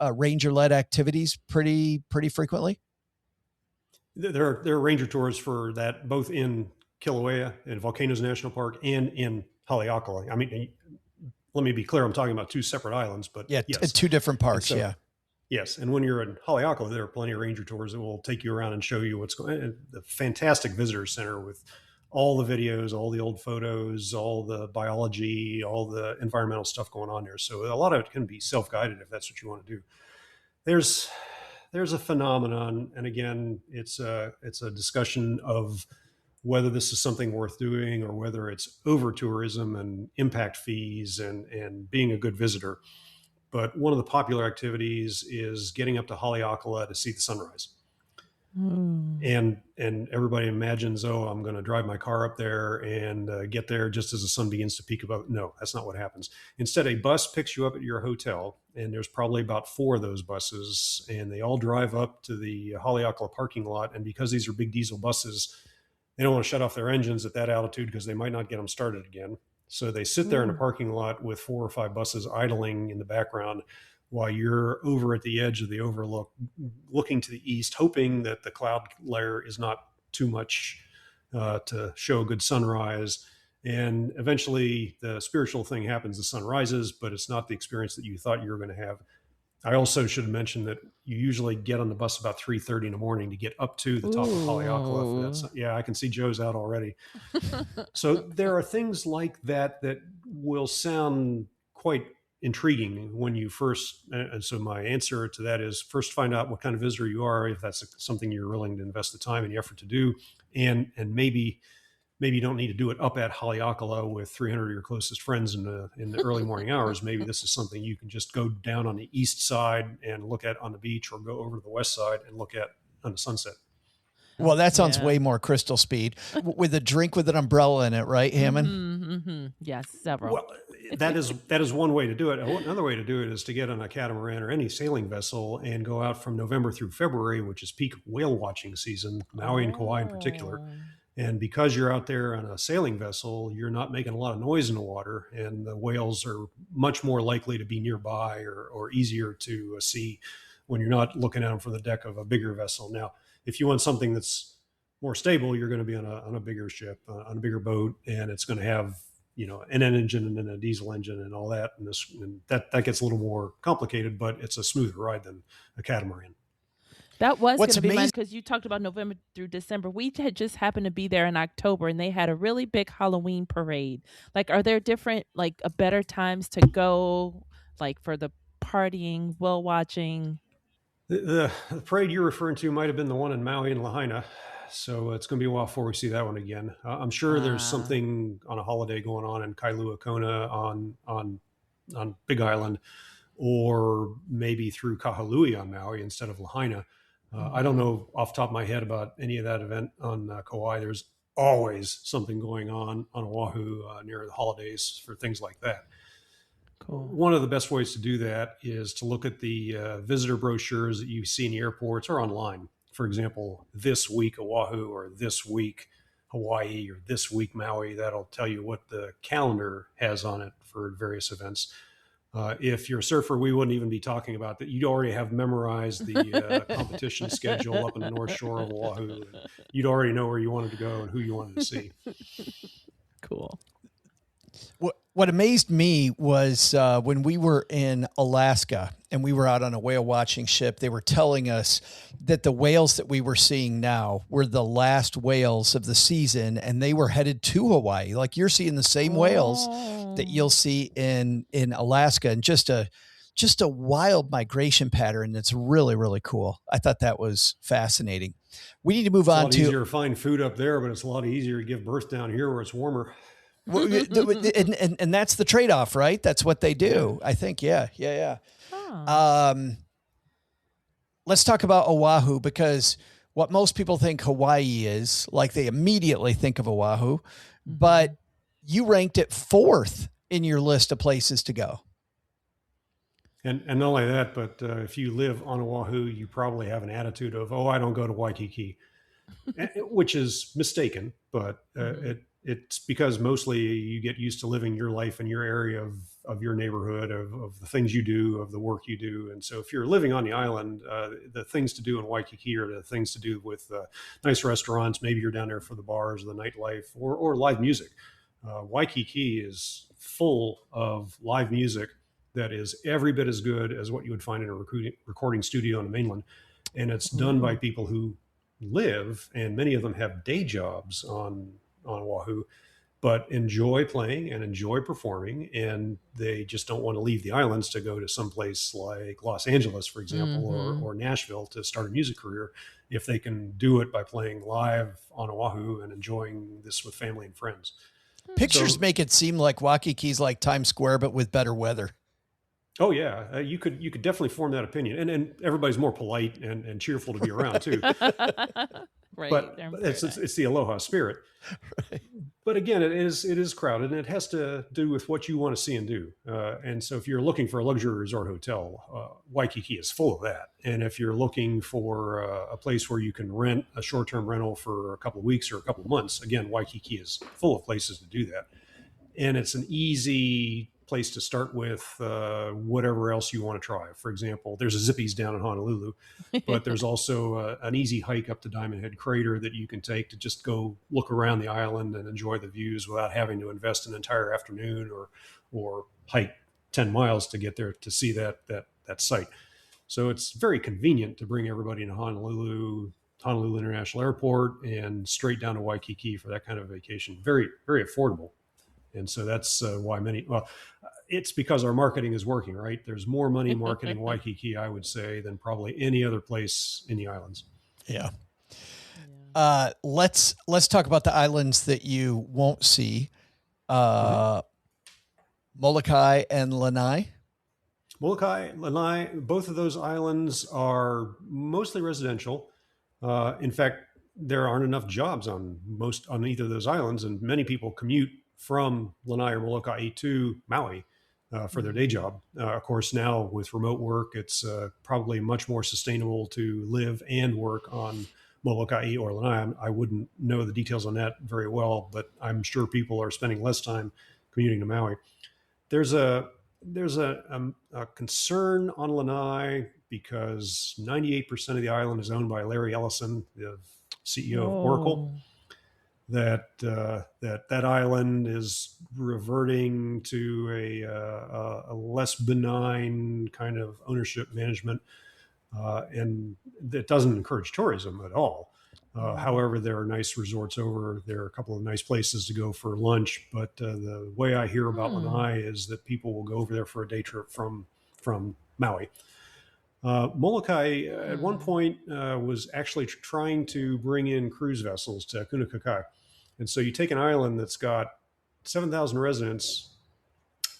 Speaker 3: ranger-led activities pretty frequently.
Speaker 6: There are ranger tours for that, both in Kilauea and Volcanoes National Park and in Haleakala. I mean, let me be clear, I'm talking about 2 separate islands, but
Speaker 3: yes. 2 different parks. So,
Speaker 6: yes. And when you're in Haleakala, there are plenty of ranger tours that will take you around and show you what's going on. The fantastic visitor center with all the videos, all the old photos, all the biology, all the environmental stuff going on there. So a lot of it can be self-guided if that's what you want to do. There's a phenomenon, and again, it's a discussion of whether this is something worth doing or whether it's over tourism and impact fees and being a good visitor. But one of the popular activities is getting up to Haleakala to see the sunrise. And everybody imagines, I'm going to drive my car up there and get there just as the sun begins to peak above. No, that's not what happens. Instead, a bus picks you up at your hotel, and there's probably about 4 of those buses, and they all drive up to the Haleakala parking lot. And because these are big diesel buses, they don't want to shut off their engines at that altitude because they might not get them started again. So they sit there in a parking lot with 4 or 5 buses idling in the background while you're over at the edge of the overlook, looking to the east, hoping that the cloud layer is not too much to show a good sunrise. And eventually the spiritual thing happens, the sun rises, but it's not the experience that you thought you were going to have. I also should mention that you usually get on the bus about 3:30 in the morning to get up to the top of Haleakala. Yeah, I can see Joe's out already. So there are things like that will sound quite intriguing when you first, and so my answer to that is first find out what kind of visitor you are, if that's something you're willing to invest the time and the effort to do, and maybe you don't need to do it up at Haleakala with 300 of your closest friends in the early morning hours. Maybe this is something you can just go down on the east side and look at on the beach, or go over to the west side and look at on the sunset.
Speaker 3: Well, that sounds way more Crystal Speed with a drink with an umbrella in it, right, Hammond?
Speaker 4: Mm-hmm. Yes, several.
Speaker 6: Well, that is one way to do it. Another way to do it is to get on a catamaran or any sailing vessel and go out from November through February, which is peak whale watching season, Maui and Kauai in particular. And because you're out there on a sailing vessel, you're not making a lot of noise in the water, and the whales are much more likely to be nearby or easier to see when you're not looking at them from the deck of a bigger vessel. Now, if you want something that's more stable, you're going to be on a bigger ship, on a bigger boat, and it's going to have an engine and then a diesel engine and all that. And that gets a little more complicated, but it's a smoother ride than a catamaran.
Speaker 4: That was going
Speaker 3: What's
Speaker 4: to be mine
Speaker 3: amazing-
Speaker 4: because you talked about November through December. We had just happened to be there in October, and they had a really big Halloween parade. Like, are there different, like, better times to go, like, for the partying, whale watching?
Speaker 6: The parade you're referring to might have been the one in Maui and Lahaina. So it's going to be a while before we see that one again. I'm sure there's something on a holiday going on in Kailua Kona on Big Island, or maybe through Kahului on Maui instead of Lahaina. I don't know off the top of my head about any of that event on Kauai. There's always something going on Oahu near the holidays for things like that.
Speaker 4: Cool.
Speaker 6: One of the best ways to do that is to look at the visitor brochures that you see in the airports or online. For example, this week Oahu, or this week Hawaii, or this week Maui. That'll tell you what the calendar has on it for various events. If you're a surfer, we wouldn't even be talking about that. You'd already have memorized the competition schedule up in the North Shore of Oahu. You'd already know where you wanted to go and who you wanted to see.
Speaker 4: Cool.
Speaker 3: What amazed me was when we were in Alaska and we were out on a whale watching ship, they were telling us that the whales that we were seeing now were the last whales of the season, and they were headed to Hawaii. Like, you're seeing the same whales that you'll see in Alaska, and just a wild migration pattern that's really, really cool. I thought that was fascinating. We need to move on to...
Speaker 6: It's a lot easier to find food up there, but it's a lot easier to give birth down here where it's warmer.
Speaker 3: And that's the trade-off, right? That's what they do. I think. Yeah.
Speaker 4: Huh.
Speaker 3: Let's talk about Oahu, because what most people think Hawaii is, like, they immediately think of Oahu, but you ranked it 4th in your list of places to go.
Speaker 6: And not only that, but if you live on Oahu, you probably have an attitude of, I don't go to Waikiki, which is mistaken, but it's because mostly you get used to living your life in your area of your neighborhood, of the things you do, of the work you do. And so if you're living on the island, the things to do in Waikiki are the things to do with nice restaurants. Maybe you're down there for the bars, the nightlife, or live music. Waikiki is full of live music that is every bit as good as what you would find in a recording studio on the mainland. And it's done by people who live, and many of them have day jobs on Oahu, but enjoy playing and enjoy performing, and they just don't want to leave the islands to go to some place like Los Angeles, for example, or Nashville to start a music career, if they can do it by playing live on Oahu and enjoying this with family and friends.
Speaker 3: Pictures make it seem like Waikiki's like Times Square, but with better weather.
Speaker 6: Oh yeah, you could definitely form that opinion, and everybody's more polite and cheerful to be around too.
Speaker 4: Right.
Speaker 6: But it's the aloha spirit.
Speaker 3: Right.
Speaker 6: But again, it is crowded, and it has to do with what you want to see and do. And so if you're looking for a luxury resort hotel, Waikiki is full of that. And if you're looking for a place where you can rent a short-term rental for a couple of weeks or a couple of months, again, Waikiki is full of places to do that. And it's an easy place to start with whatever else you want to try. For example, there's a Zippy's down in Honolulu, but there's also an easy hike up to Diamond Head Crater that you can take to just go look around the island and enjoy the views without having to invest an entire afternoon or hike 10 miles to get there to see that site. So it's very convenient to bring everybody into Honolulu International Airport and straight down to Waikiki for that kind of vacation. Very, very affordable. And so that's why it's because our marketing is working, right? There's more money marketing Waikiki, I would say, than probably any other place in the islands.
Speaker 3: Yeah. Let's talk about the islands that you won't see. Molokai and Lanai.
Speaker 6: Molokai, Lanai, both of those islands are mostly residential. In fact, there aren't enough jobs on either of those islands, and many people commute from Lanai or Molokai to Maui for their day job. Of course, now with remote work, it's probably much more sustainable to live and work on Molokai or Lanai. I wouldn't know the details on that very well, but I'm sure people are spending less time commuting to Maui. There's a concern on Lanai because 98% of the island is owned by Larry Ellison, the CEO of Oracle. that island is reverting to a less benign kind of ownership management, and that doesn't encourage tourism at all. However, there are nice resorts over. There are a couple of nice places to go for lunch. But the way I hear about Lanai is that people will go over there for a day trip from Maui. Molokai at one point was actually trying to bring in cruise vessels to Kunakakai. And so you take an island that's got 7,000 residents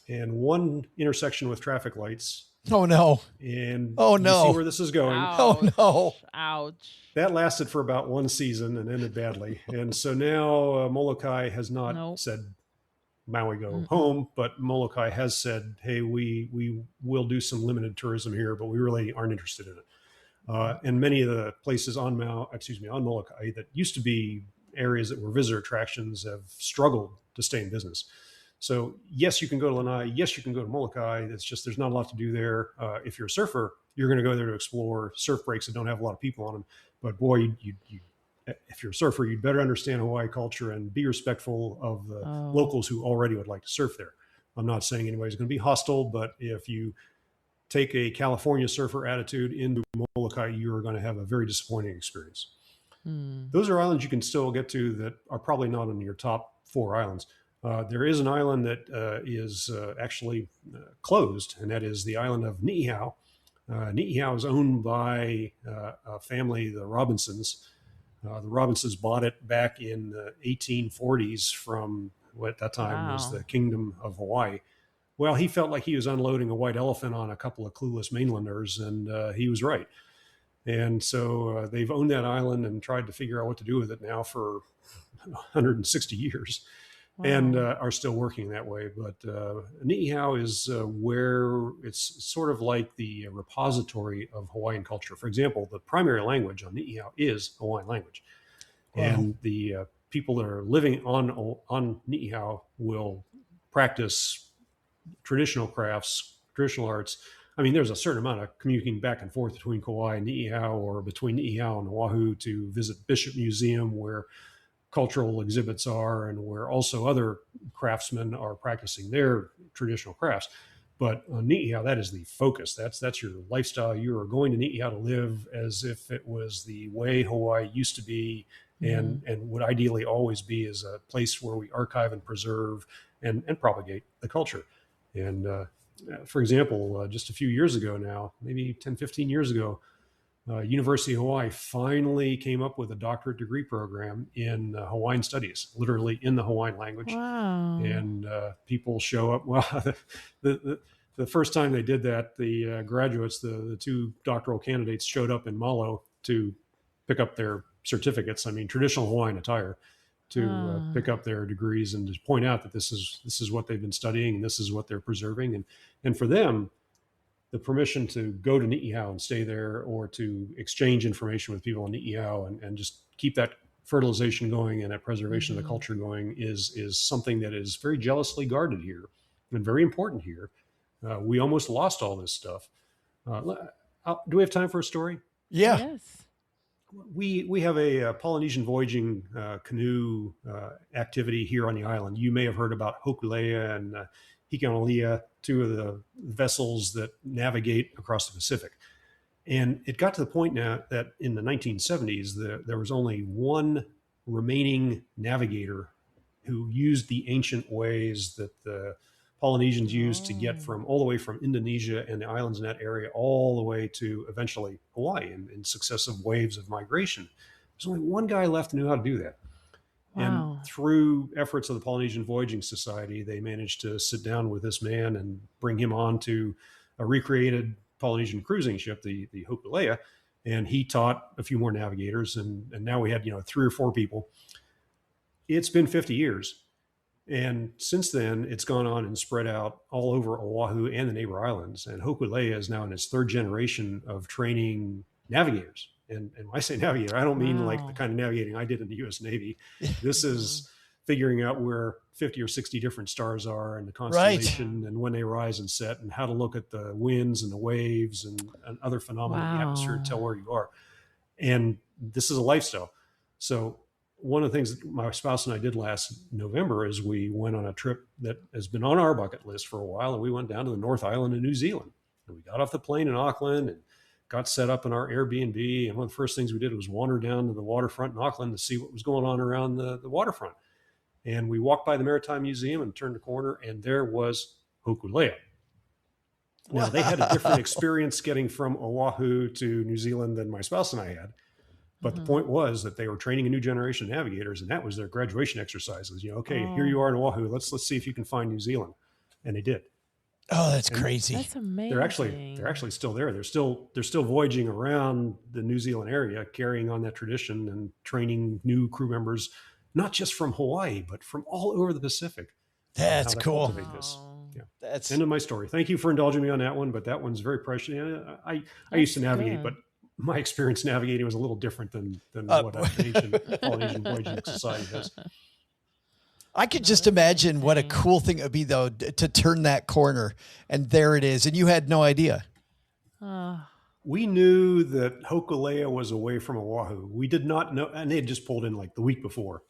Speaker 6: and one intersection with traffic lights.
Speaker 3: Oh, no.
Speaker 6: And
Speaker 3: oh,
Speaker 6: you
Speaker 3: no.
Speaker 6: see where this is going.
Speaker 4: Ouch.
Speaker 3: Oh, no.
Speaker 4: Ouch.
Speaker 6: That lasted for about one season and ended badly. And so now Molokai has not said Maui go home, but Molokai has said, hey, we will do some limited tourism here, but we really aren't interested in it. And many of the places on Molokai that used to be areas that were visitor attractions have struggled to stay in business. So yes, you can go to Lanai. Yes, you can go to Molokai. It's just there's not a lot to do there. If you're a surfer, you're going to go there to explore surf breaks that don't have a lot of people on them. But boy, if you're a surfer, you'd better understand Hawaii culture and be respectful of the locals who already would like to surf there. I'm not saying anybody's going to be hostile, but if you take a California surfer attitude into Molokai, you're going to have a very disappointing experience. Those are islands you can still get to that are probably not on your top 4 islands. There is an island that is actually closed, and that is the island of Ni'ihau. Ni'ihau is owned by a family, the Robinsons. The Robinsons bought it back in the 1840s from what at that time was the Kingdom of Hawaii. Well, he felt like he was unloading a white elephant on a couple of clueless mainlanders, and he was right. And so they've owned that island and tried to figure out what to do with it now for 160 years. Wow. And are still working that way. But Ni'ihau is where it's sort of like the repository of Hawaiian culture. For example, the primary language on Ni'ihau is Hawaiian language. Wow. And the people that are living on Ni'ihau will practice traditional crafts, traditional arts. I mean, there's a certain amount of communicating back and forth between Kauai and Ni'ihau, or between Ni'ihau and Oahu to visit Bishop Museum, where cultural exhibits are, and where also other craftsmen are practicing their traditional crafts. But on Ni'ihau, that is the focus. That's your lifestyle. You are going to Ni'ihau to live as if it was the way Hawaii used to be, and would ideally always be, as a place where we archive and preserve and propagate the culture. And for example, just a few years ago now, maybe 10, 15 years ago, University of Hawaii finally came up with a doctorate degree program in Hawaiian studies, literally in the Hawaiian language.
Speaker 4: Wow.
Speaker 6: And people show up. Well, the first time they did that, the graduates, the 2 doctoral candidates, showed up in Malo to pick up their certificates. I mean, traditional Hawaiian attire, to pick up their degrees and to point out that this is what they've been studying and this is what they're preserving. And for them, the permission to go to Ni'ihau and stay there, or to exchange information with people on Ni'ihau and just keep that fertilization going and that preservation of the culture going is something that is very jealously guarded here and very important here. We almost lost all this stuff. Do we have time for a story?
Speaker 3: Yeah.
Speaker 4: Yes.
Speaker 6: We have a Polynesian voyaging canoe activity here on the island. You may have heard about Hokulea and Hikanalia, 2 of the vessels that navigate across the Pacific. And it got to the point now that in the 1970s, there was only one remaining navigator who used the ancient ways that the Polynesians used to get from all the way from Indonesia and the islands in that area all the way to eventually Hawaii in successive waves of migration. There's only one guy left who knew how to do that. Wow. And through efforts of the Polynesian Voyaging Society, they managed to sit down with this man and bring him on to a recreated Polynesian cruising ship, the Hokulea. And he taught a few more navigators. And now we had, 3 or 4 people. It's been 50 years. And since then, it's gone on and spread out all over Oahu and the neighbor islands. And Hokulea is now in its 3rd generation of training navigators. And when I say navigator, I don't mean like the kind of navigating I did in the U.S. Navy. This is figuring out where 50 or 60 different stars are and the constellation and when they rise and set, and how to look at the winds and the waves and other phenomena in the atmosphere to tell where you are. And this is a lifestyle. So one of the things that my spouse and I did last November is we went on a trip that has been on our bucket list for a while, and we went down to the North Island of New Zealand. And we got off the plane in Auckland and got set up in our Airbnb. And one of the first things we did was wander down to the waterfront in Auckland to see what was going on around the waterfront. And we walked by the Maritime Museum and turned the corner, and there was Hokulea. Now, they had a different experience getting from Oahu to New Zealand than my spouse and I had. But the point was that they were training a new generation of navigators, and that was their graduation exercises. Okay, here you are in Oahu. Let's see if you can find New Zealand. And they did.
Speaker 3: Oh, that's crazy.
Speaker 4: That's amazing.
Speaker 6: They're actually still there. They're still voyaging around the New Zealand area, carrying on that tradition and training new crew members, not just from Hawaii, but from all over the Pacific.
Speaker 3: That's cool.
Speaker 6: Cultivate this. Yeah.
Speaker 3: That's
Speaker 6: end of my story. Thank you for indulging me on that one, but that one's very precious. I used to navigate, but my experience navigating was a little different than what an Polynesian Voyaging Society has.
Speaker 3: I could just imagine what a cool thing it would be, though, to turn that corner, and there it is, and you had no idea.
Speaker 6: We knew that Hokulea was away from Oahu. We did not know, and they had just pulled in like the week before,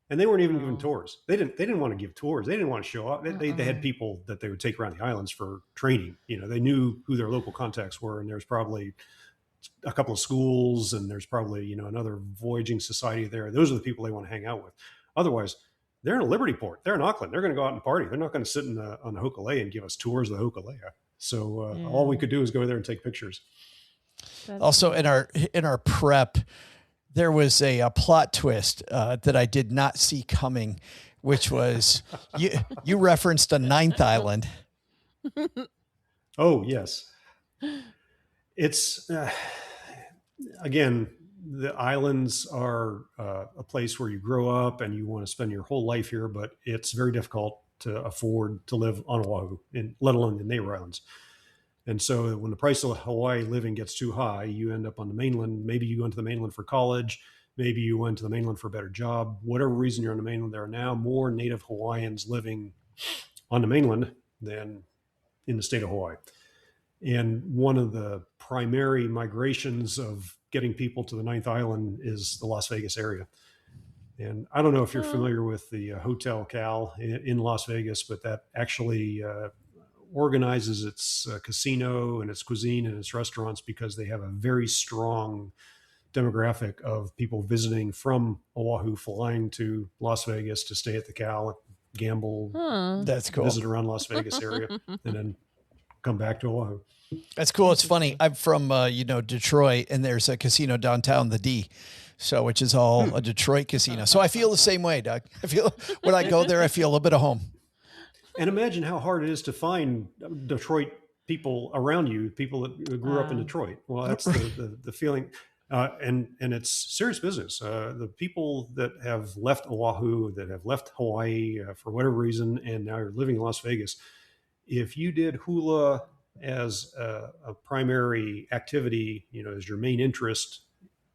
Speaker 6: and they weren't even giving tours. They didn't want to give tours. They didn't want to show up. They had people that they would take around the islands for training. They knew who their local contacts were, and there's probably a couple of schools, and there's probably another voyaging society there. Those are the people they want to hang out with. Otherwise, they're in a Liberty port. They're in Auckland. They're going to go out and party. They're not going to sit on the Hokulea and give us tours of the Hokulea. So all we could do is go there and take pictures.
Speaker 3: Also, in our prep, there was a plot twist that I did not see coming, which was you referenced a ninth island.
Speaker 6: Oh, yes. It's, again, the islands are a place where you grow up and you want to spend your whole life here, but it's very difficult to afford to live on Oahu, let alone the neighbor islands. And so when the price of Hawaii living gets too high, you end up on the mainland. Maybe you go into the mainland for college. Maybe you went to the mainland for a better job. Whatever reason you're on the mainland, there are now more native Hawaiians living on the mainland than in the state of Hawaii. And one of the primary migrations of getting people to the ninth island is the Las Vegas area. And I don't know if you're familiar with the Hotel Cal in Las Vegas, but that actually organizes its casino and its cuisine and its restaurants because they have a very strong demographic of people visiting from Oahu, flying to Las Vegas to stay at the Cal, gamble,
Speaker 3: That's cool.
Speaker 6: visit around Las Vegas area, and then come back to Oahu.
Speaker 3: That's cool. It's funny. I'm from, Detroit, and there's a casino downtown, the D, which is all a Detroit casino. So I feel the same way, Doug. I feel when I go there, I feel a little bit of home.
Speaker 6: And imagine how hard it is to find Detroit people around you, people that grew up in Detroit. Well, that's the feeling. And it's serious business. The people that have left Oahu, that have left Hawaii for whatever reason, and now you're living in Las Vegas, if you did hula as a primary activity, as your main interest,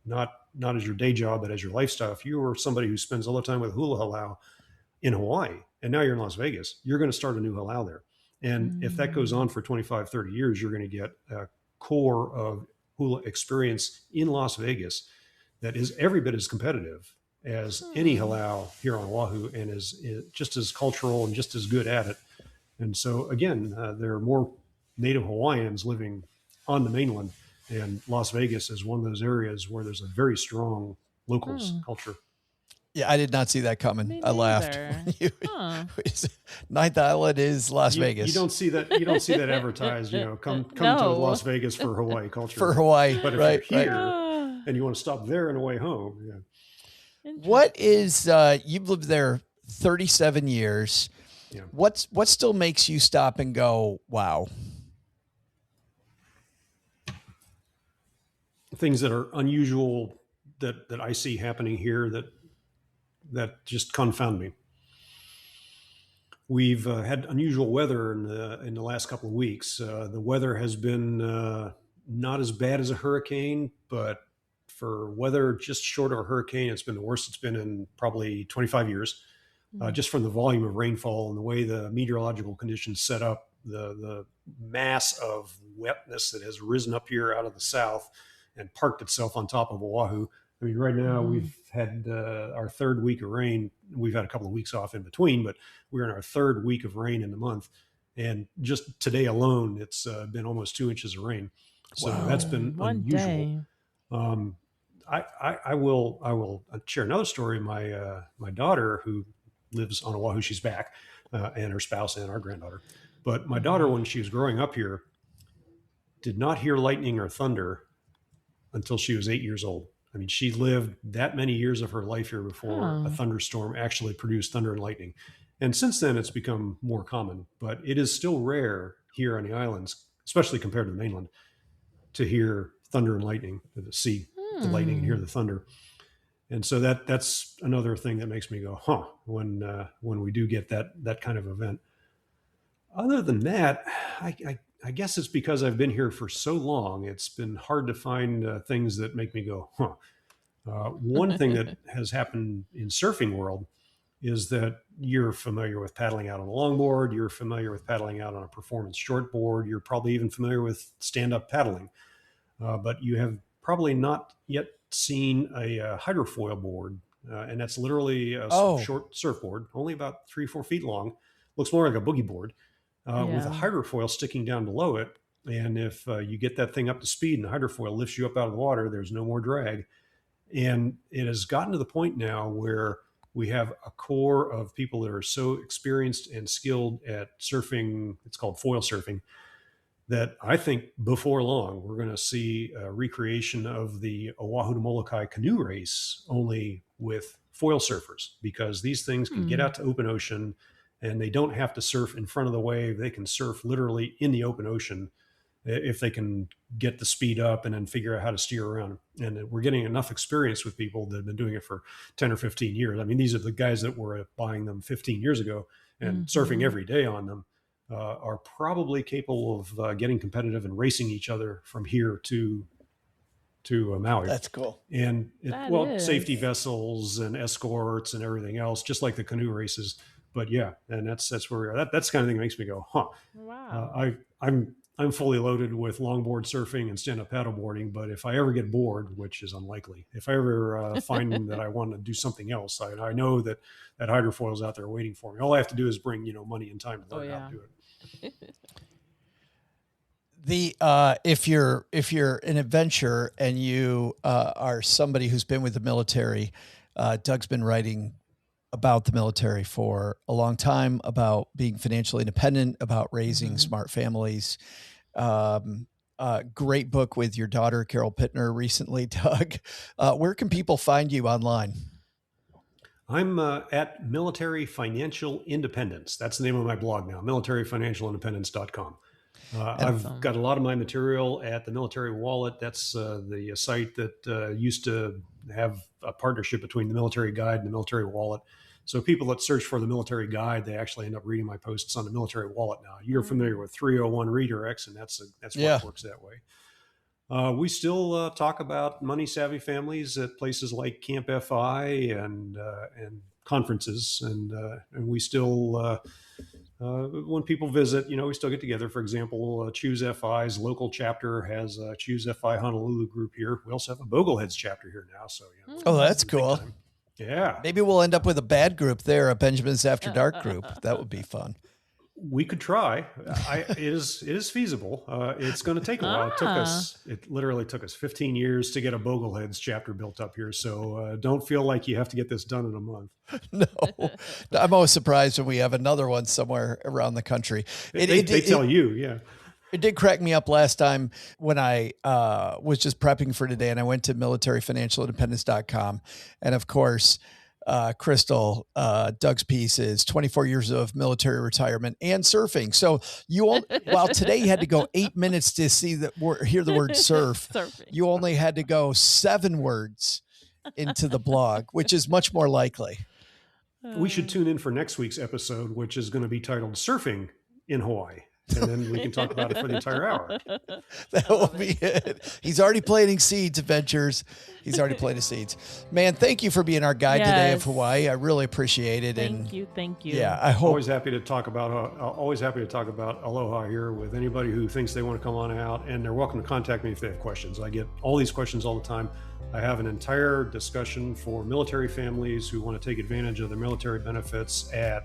Speaker 6: not as your day job, but as your lifestyle, if you were somebody who spends all the time with hula halau in Hawaii, and now you're in Las Vegas, you're going to start a new halau there. And if that goes on for 25, 30 years, you're going to get a core of hula experience in Las Vegas that is every bit as competitive as any halau here on Oahu, and is just as cultural and just as good at it. And so again, there are more native Hawaiians living on the mainland, and Las Vegas is one of those areas where there's a very strong locals culture.
Speaker 3: Yeah, I did not see that coming. I laughed. Ninth Island is Las Vegas.
Speaker 6: You don't see that. You don't see that advertised. Come to Las Vegas for Hawaii culture.
Speaker 3: For Hawaii,
Speaker 6: but if you're here and you want to stop there on the way home,
Speaker 3: What is you've lived there 37 years?
Speaker 6: Yeah.
Speaker 3: What still makes you stop and go, wow?
Speaker 6: Things that are unusual that I see happening here that just confound me. We've had unusual weather in the last couple of weeks. The weather has been not as bad as a hurricane, but for weather just short of a hurricane, it's been the worst it's been in probably 25 years. Just from the volume of rainfall and the way the meteorological conditions set up, the mass of wetness that has risen up here out of the south and parked itself on top of Oahu I mean, right now we've had our third week of rain. We've had a couple of weeks off in between, but we're in our third week of rain in the month. And just today alone, it's been almost 2 inches of rain. So that's been
Speaker 4: One
Speaker 6: unusual.
Speaker 4: day.
Speaker 6: I will share another story. My daughter, who lives on Oahu, she's back, and her spouse and our granddaughter. But my daughter, when she was growing up here, did not hear lightning or thunder until she was 8 years old. I mean, she lived that many years of her life here before a thunderstorm actually produced thunder and lightning. And since then, it's become more common, but it is still rare here on the islands, especially compared to the mainland, to hear thunder and lightning, to see the lightning and hear the thunder. And so that's another thing that makes me go, when we do get that kind of event. Other than that, I guess it's because I've been here for so long. It's been hard to find things that make me go, one thing that has happened in surfing world is that you're familiar with paddling out on a longboard. You're familiar with paddling out on a performance shortboard. You're probably even familiar with stand-up paddling. But you have probably not yet seen a hydrofoil board. And that's literally a short surfboard, only about 3-4 feet long. Looks more like a boogie board. With a hydrofoil sticking down below it. And if you get that thing up to speed and the hydrofoil lifts you up out of the water, there's no more drag. And it has gotten to the point now where we have a core of people that are so experienced and skilled at surfing, it's called foil surfing, that I think before long, we're going to see a recreation of the Oahu to Molokai canoe race, only with foil surfers, because these things can get out to open ocean and they don't have to surf in front of the wave. They can surf literally in the open ocean if they can get the speed up and then figure out how to steer around. And we're getting enough experience with people that have been doing it for 10 or 15 years. I mean, these are the guys that were buying them 15 years ago and surfing every day on them, are probably capable of getting competitive and racing each other from here to Maui.
Speaker 3: That's cool.
Speaker 6: And safety vessels and escorts and everything else, just like the canoe races. But yeah, and that's where we are. That's the kind of thing that makes me go, wow. I'm fully loaded with longboard surfing and stand-up paddleboarding. But if I ever get bored, which is unlikely, if I ever find that I want to do something else, I know that hydrofoil's out there waiting for me. All I have to do is bring money and time to learn how to do it.
Speaker 3: If you're an adventurer and you are somebody who's been with the military, Doug's been writing about the military for a long time, about being financially independent, about raising smart families. Great book with your daughter, Carol Pittner, recently, Doug. Where can people find you online?
Speaker 6: I'm at Military Financial Independence. That's the name of my blog now, militaryfinancialindependence.com. I've got a lot of my material at the Military Wallet. That's the site that used to have a partnership between the Military Guide and the Military Wallet. So people that search for the Military Guide, they actually end up reading my posts on the Military Wallet now. You're familiar with 301 redirects, and that's why it works that way. We still talk about money-savvy families at places like Camp FI and conferences, and we still when people visit, we still get together. For example, Choose FI's local chapter has a Choose FI Honolulu group here. We also have a Bogleheads chapter here now. So
Speaker 3: that's cool.
Speaker 6: Yeah,
Speaker 3: maybe we'll end up with a bad group there, a Benjamin's After Dark group. That would be fun.
Speaker 6: We could try. It is feasible. It's going to take a while. It literally took us 15 years to get a Bogleheads chapter built up here. So don't feel like you have to get this done in a month.
Speaker 3: No, I'm always surprised when we have another one somewhere around the country.
Speaker 6: They tell you, yeah.
Speaker 3: It did crack me up last time when I was just prepping for today, and I went to militaryfinancialindependence.com. And of course, Crystal, Doug's piece is 24 years of military retirement and surfing. So while today you had to go 8 minutes to hear the word surf, you only had to go 7 words into the blog, which is much more likely.
Speaker 6: We should tune in for next week's episode, which is going to be titled Surfing in Hawaii. and then we can talk about it for the entire hour.
Speaker 3: That will be it. He's already planting seeds, Adventures. He's already planted seeds. Man, thank you for being our guide today of Hawaii. I really appreciate it.
Speaker 4: Thank you.
Speaker 3: Yeah, I hope.
Speaker 6: Always happy to talk about aloha here with anybody who thinks they want to come on out, and they're welcome to contact me if they have questions. I get all these questions all the time. I have an entire discussion for military families who want to take advantage of the military benefits at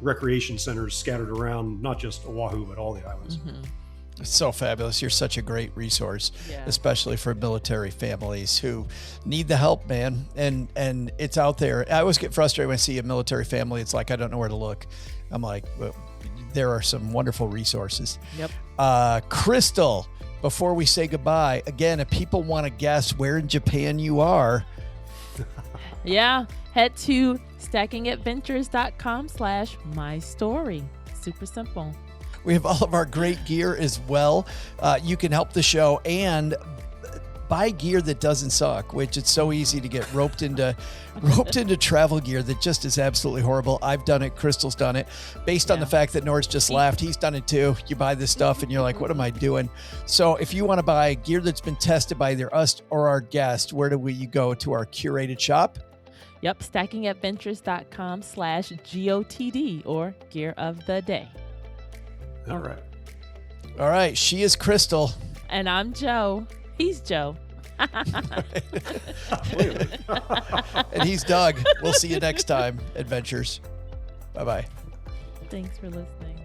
Speaker 6: recreation centers scattered around not just Oahu, but all the islands.
Speaker 3: It's so fabulous. You're such a great resource, especially for military families who need the help, man. And it's out there. I always get frustrated when I see a military family. It's like, I don't know where to look. I'm like, well, there are some wonderful resources.
Speaker 4: Yep.
Speaker 3: Crystal, before we say goodbye, again, if people want to guess where in Japan you are.
Speaker 4: Yeah. Head to stackingadventures.com/mystory. Super simple.
Speaker 3: We have all of our great gear as well. You can help the show and buy gear that doesn't suck, which it's so easy to get roped into travel gear that just is absolutely horrible. I've done it. Crystal's done it. Based on the fact that Norris just laughed, he's done it too. You buy this stuff and you're like, what am I doing? So if you want to buy gear that's been tested by either us or our guest, where do you go? To our curated shop?
Speaker 4: Yep. stackingadventures.com/GOTD or Gear of the Day.
Speaker 6: All right.
Speaker 3: She is Crystal.
Speaker 4: And I'm Joe. He's Joe.
Speaker 3: And he's Doug. We'll see you next time, Adventures. Bye-bye.
Speaker 4: Thanks for listening.